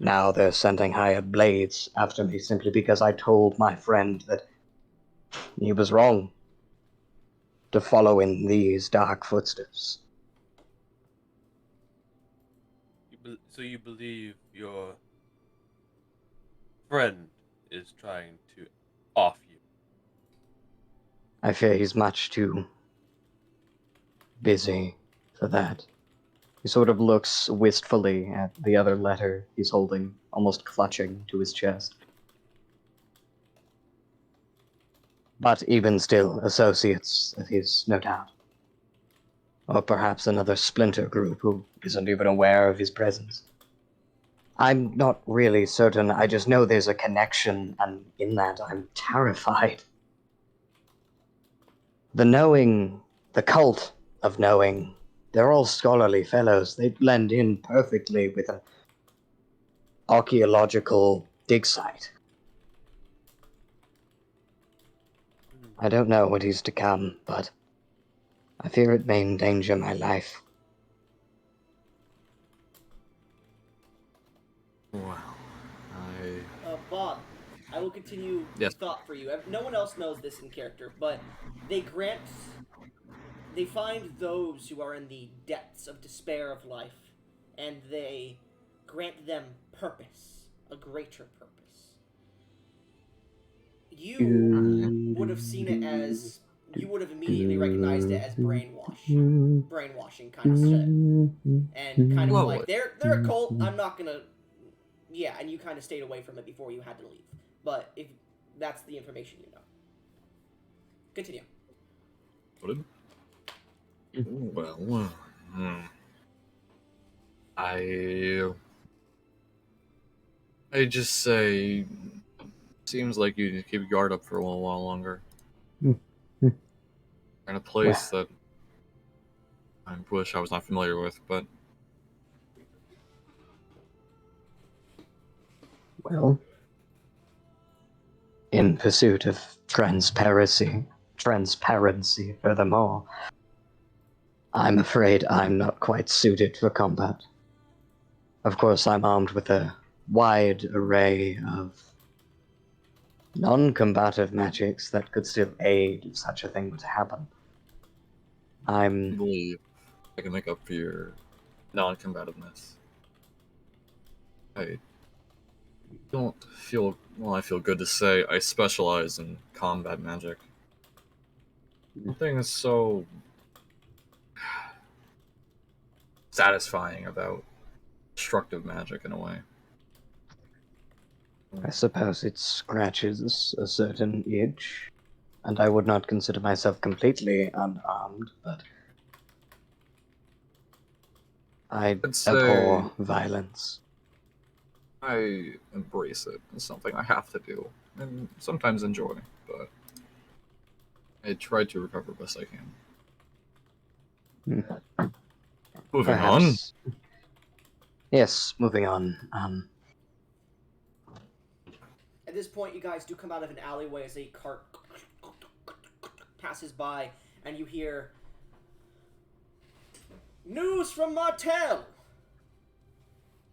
now they're sending hired blades after me simply because I told my friend that he was wrong to follow in these dark footsteps. So you believe your friend is trying to off you? I fear he's much too busy for that. He sort of looks wistfully at the other letter he's holding, almost clutching to his chest. But even still, associates of his, no doubt. Or perhaps another splinter group who isn't even aware of his presence. I'm not really certain, I just know there's a connection, and in that I'm terrified. The knowing, the cult of knowing, they're all scholarly fellows. They blend in perfectly with an archaeological dig site. I don't know what is to come, but I fear it may endanger my life. Well, Bob, I will continue Yes. the thought for you. No one else knows this in character, but they find those who are in the depths of despair of life, and they grant them purpose, a greater purpose. You would have seen it as, you would have immediately recognized it as brainwashing kind of shit. And kind of Well, like, they're a cult, I'm not gonna, yeah, and you kind of stayed away from it before you had to leave. But if that's the information you know. Continue. What? Well, I I just say, seems like you need to keep your guard up for a little while longer. Hmm. In a place that I wish I was not familiar with, but Well, in pursuit of transparency, furthermore, I'm afraid I'm not quite suited for combat. Of course, I'm armed with a wide array of non-combative magics that could still aid if such a thing were to happen. I I'm believe I can make up for your non-combativeness. I don't feel, well, I feel good to say I specialize in combat magic. Something is so satisfying about destructive magic in a way. I suppose it scratches a certain itch, and I would not consider myself completely unarmed, but I I'd say abhor violence. I embrace it as something I have to do, and sometimes enjoy, but I try to recover best I can. Hmm. Moving on. Perhaps. Yes, moving on. At this point, you guys do come out of an alleyway as a cart passes by, and you hear news from Martell.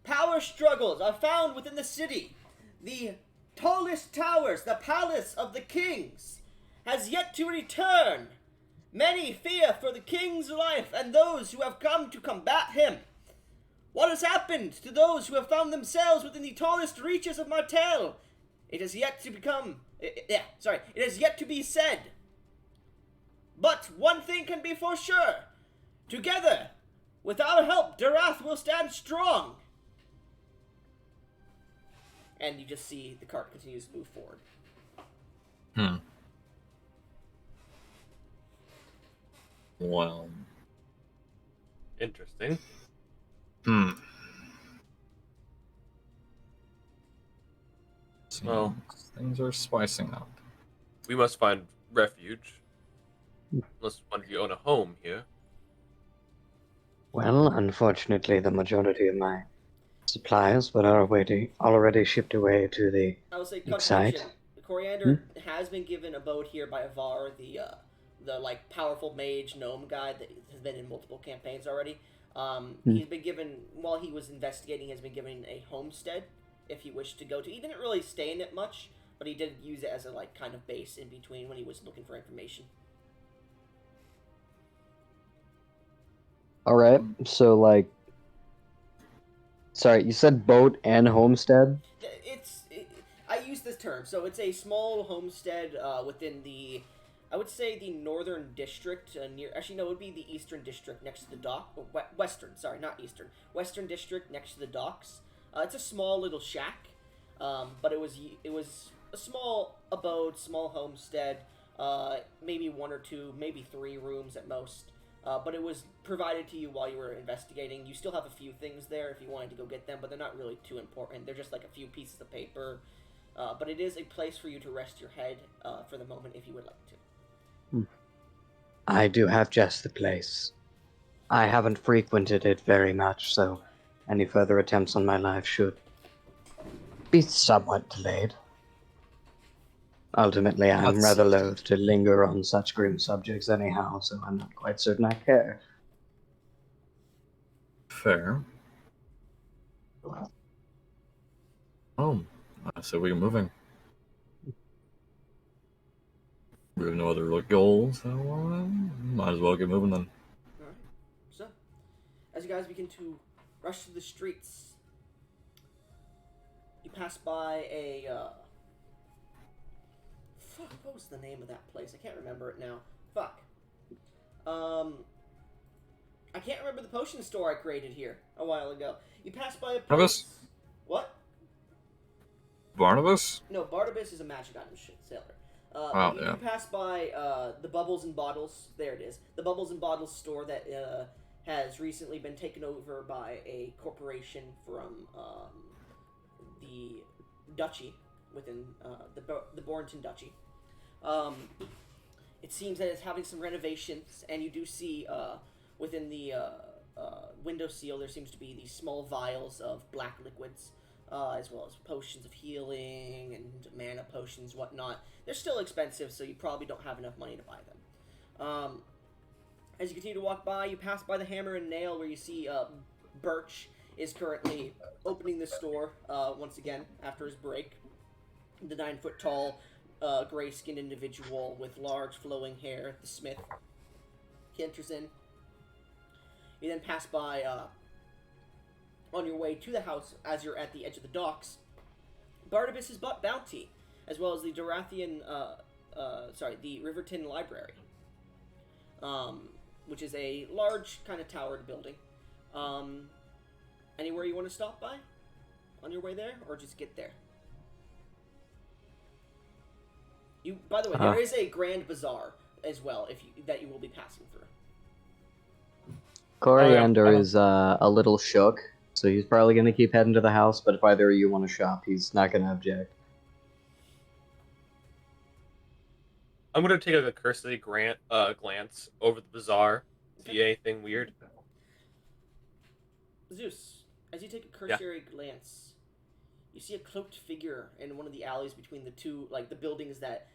Power struggles are found within the city. The tallest towers, the palace of the kings, has yet to return. Many fear for the king's life and those who have come to combat him. What has happened to those who have found themselves within the tallest reaches of Martell? It has yet to it has yet to be said. But one thing can be for sure. Together, with our help, Darath will stand strong. And you just see the cart continues to move forward. Well. Interesting. Well, Things are spicing up. we must find refuge. Unless one of you own a home here. Well, unfortunately, the majority of my supplies were already shipped away to the I will say site. contribution. Coriander has been given a boat here by Avar, the like powerful mage gnome guy that has been in multiple campaigns already. He's been given, while he was investigating, has been given a homestead if he wished to go to. He didn't really stay in it much, but he did use it as a like kind of base in between when he was looking for information. All right, so like, sorry, you said boat and homestead? I use this term, so it's a small homestead within the, I would say the northern district near. Actually, no, it would be the eastern district next to the dock. Western, sorry, not eastern. Western district next to the docks. It's a small little shack, but it was a small abode, small homestead. Maybe one or two, maybe 3 rooms at most. But it was provided to you while you were investigating. You still have a few things there if you wanted to go get them, but they're not really too important. They're just like a few pieces of paper. But it is a place for you to rest your head for the moment if you would like to. I do have just the place. I haven't frequented it very much, so any further attempts on my life should be somewhat delayed. Ultimately, I'm rather loath to linger on such grim subjects anyhow, so I'm not quite certain I care. Fair. Oh, so we're moving. We have no other goals, so might as well get moving then. Alright. So, as you guys begin to rush through the streets, you pass by a, fuck, what was the name of that place? I can't remember it now. Fuck. I can't remember the potion store I created here a while ago. You pass by a place... Barnabas? What? Barnabas? No, Barnabas is a magic item sailor. Oh, you yeah. pass by the Bubbles and Bottles. There it is. The Bubbles and Bottles store that has recently been taken over by a corporation from the duchy within the Borrington Duchy. It seems that it's having some renovations, and you do see within the window seal there seems to be these small vials of black liquids, as well as potions of healing and mana potions, whatnot. They're still expensive, so you probably don't have enough money to buy them. As you continue to walk by, you pass by the Hammer and Nail, where you see Birch is currently opening the store once again after his break. The 9-foot tall, gray-skinned individual with large flowing hair, the smith. He enters in. You then pass by on your way to the house as you're at the edge of the docks. Barnabas's Bounty, as well as the the Riverton Library, which is a large kind of towered building. Anywhere you want to stop by on your way there, or just get there? By the way, there is a grand bazaar as well that you will be passing through. Coriander is a little shook, so he's probably going to keep heading to the house, but if either of you want to shop, he's not going to object. I'm gonna take a cursory glance over the bazaar. See anything weird? Zeus, as you take a cursory glance, you see a cloaked figure in one of the alleys between the two, like the buildings that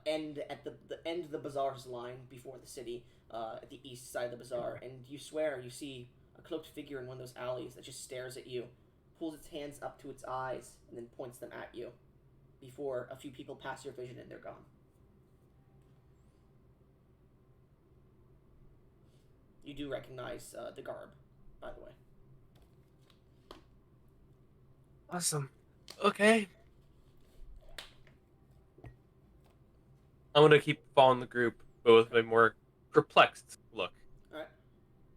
end at the end of the bazaar's line before the city, at the east side of the bazaar, and you swear you see a cloaked figure in one of those alleys that just stares at you, pulls its hands up to its eyes, and then points them at you before a few people pass your vision and they're gone. You do recognize the garb, by the way. Awesome. Okay. I'm gonna keep following the group, but with a more perplexed look. Alright.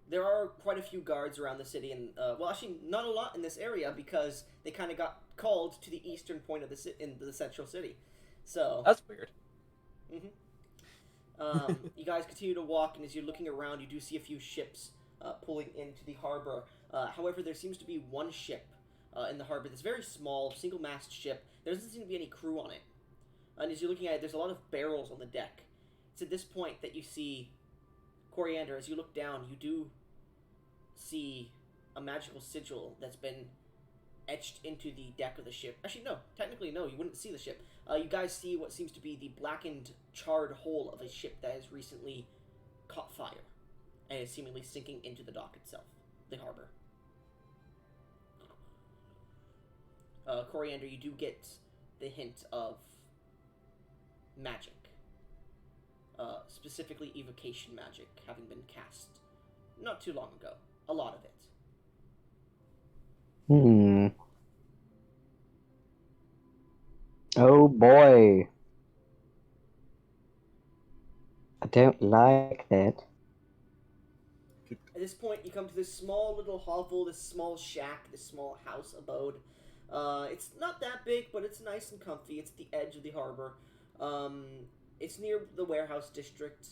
There are quite a few guards around the city, and well, actually, not a lot in this area because they kind of got called to the eastern point of in the central city. So That's weird. You guys continue to walk, and as you're looking around, you do see a few ships pulling into the harbor. However, there seems to be one ship in the harbor that's very small, single-mast ship. There doesn't seem to be any crew on it. And as you're looking at it, there's a lot of barrels on the deck. It's at this point that you see Coriander. As you look down, you do see a magical sigil that's been etched into the deck of the ship. Actually, no. Technically, no. You wouldn't see the ship. You guys see what seems to be the blackened, charred hull of a ship that has recently caught fire and is seemingly sinking into the dock itself, the harbor. Coriander, you do get the hint of magic. Specifically evocation magic having been cast not too long ago. A lot of it. Oh boy. I don't like that. At this point, you come to this small little hovel, this small shack, this small house abode. It's not that big, but it's nice and comfy. It's at the edge of the harbor. It's near the warehouse district,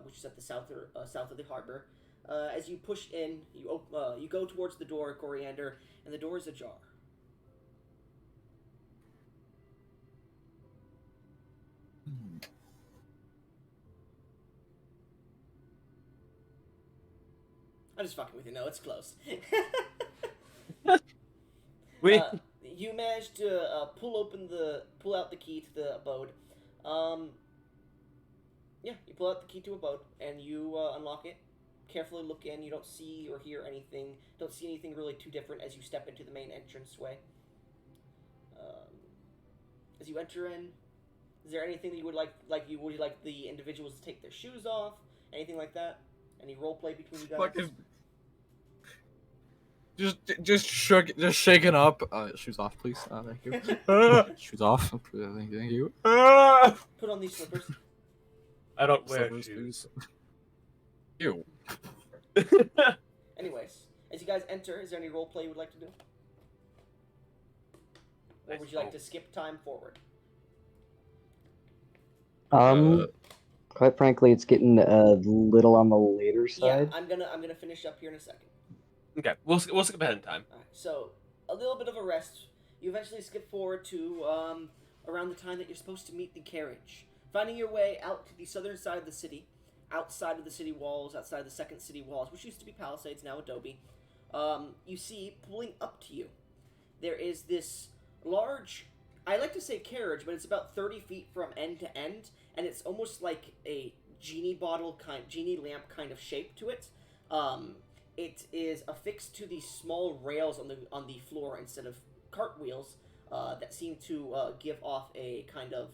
which is at the south of the harbor. As you push in, you go towards the door, Coriander, and the door is ajar. I'm just fucking with you. No, it's closed. You managed to pull out the key to the abode. Yeah, you pull out the key to a abode and you unlock it. Carefully look in. You don't see or hear anything. Don't see anything really too different as you step into the main entranceway. As you enter in, is there anything that you would like? Would you like the individuals to take their shoes off? Anything like that? Any role play between you guys? Fucking... Just shaking up. Shoes off, please. Thank you. Shoes off. Thank you. Put on these slippers. I don't wear Slippers, shoes. Ew. Anyways, as you guys enter, is there any role play you would like to do? Or would you like to skip time forward? Quite frankly, it's getting a little on the later side. Yeah, I'm gonna finish up here in a second. Okay, we'll skip ahead in time. Alright, so a little bit of a rest. you eventually skip forward to around the time that you're supposed to meet the carriage. Finding your way out to the southern side of the city, outside of the city walls, outside of the second city walls, which used to be palisades, now adobe, you see, pulling up to you, there is this large, I like to say carriage, but it's about 30 feet from end to end, and it's almost like a genie lamp kind of shape to it. It is affixed to these small rails on the floor instead of cartwheels that seem to give off a kind of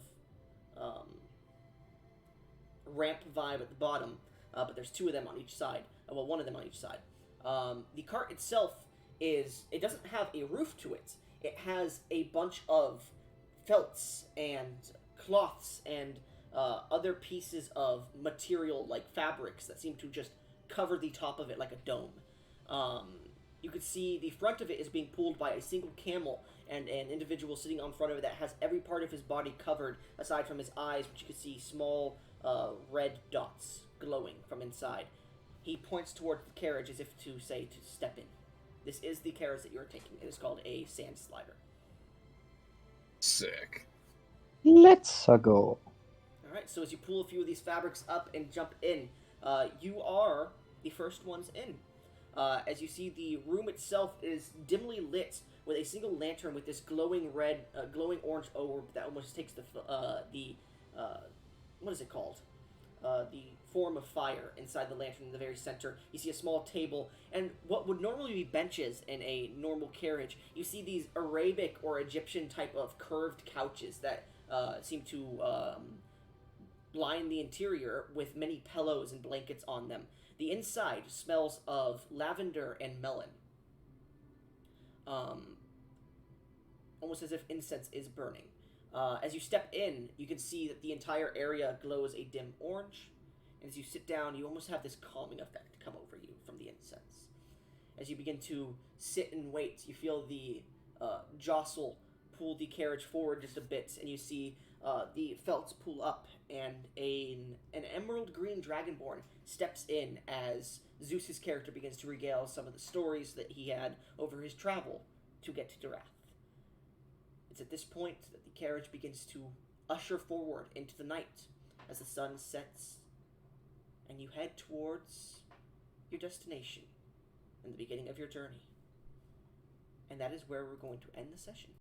ramp vibe at the bottom, but there's two of them on each side. Well, one of them on each side. The cart itself it doesn't have a roof to it. It has a bunch of felts and cloths and other pieces of material like fabrics that seem to just cover the top of it like a dome. You could see the front of it is being pulled by a single camel and an individual sitting on front of it that has every part of his body covered aside from his eyes, which you could see small red dots glowing from inside. He points towards the carriage as if to say to step in. This is the carriage that you're taking. It is called a sand slider. Sick. Let's go. Alright, so as you pull a few of these fabrics up and jump in, you are the first ones in. As you see, the room itself is dimly lit with a single lantern with this glowing orange orb that almost takes the what is it called? The form of fire inside the lantern in the very center. You see a small table, and what would normally be benches in a normal carriage, you see these Arabic or Egyptian type of curved couches that seem to line the interior with many pillows and blankets on them. The inside smells of lavender and melon. Almost as if incense is burning. As you step in, you can see that the entire area glows a dim orange, and as you sit down, you almost have this calming effect come over you from the incense. As you begin to sit and wait, you feel the jostle pull the carriage forward just a bit, and you see the felts pull up, and an emerald green dragonborn steps in as Zeus's character begins to regale some of the stories that he had over his travel to get to Durath. It's at this point that the carriage begins to usher forward into the night as the sun sets, and you head towards your destination and the beginning of your journey. And that is where we're going to end the session.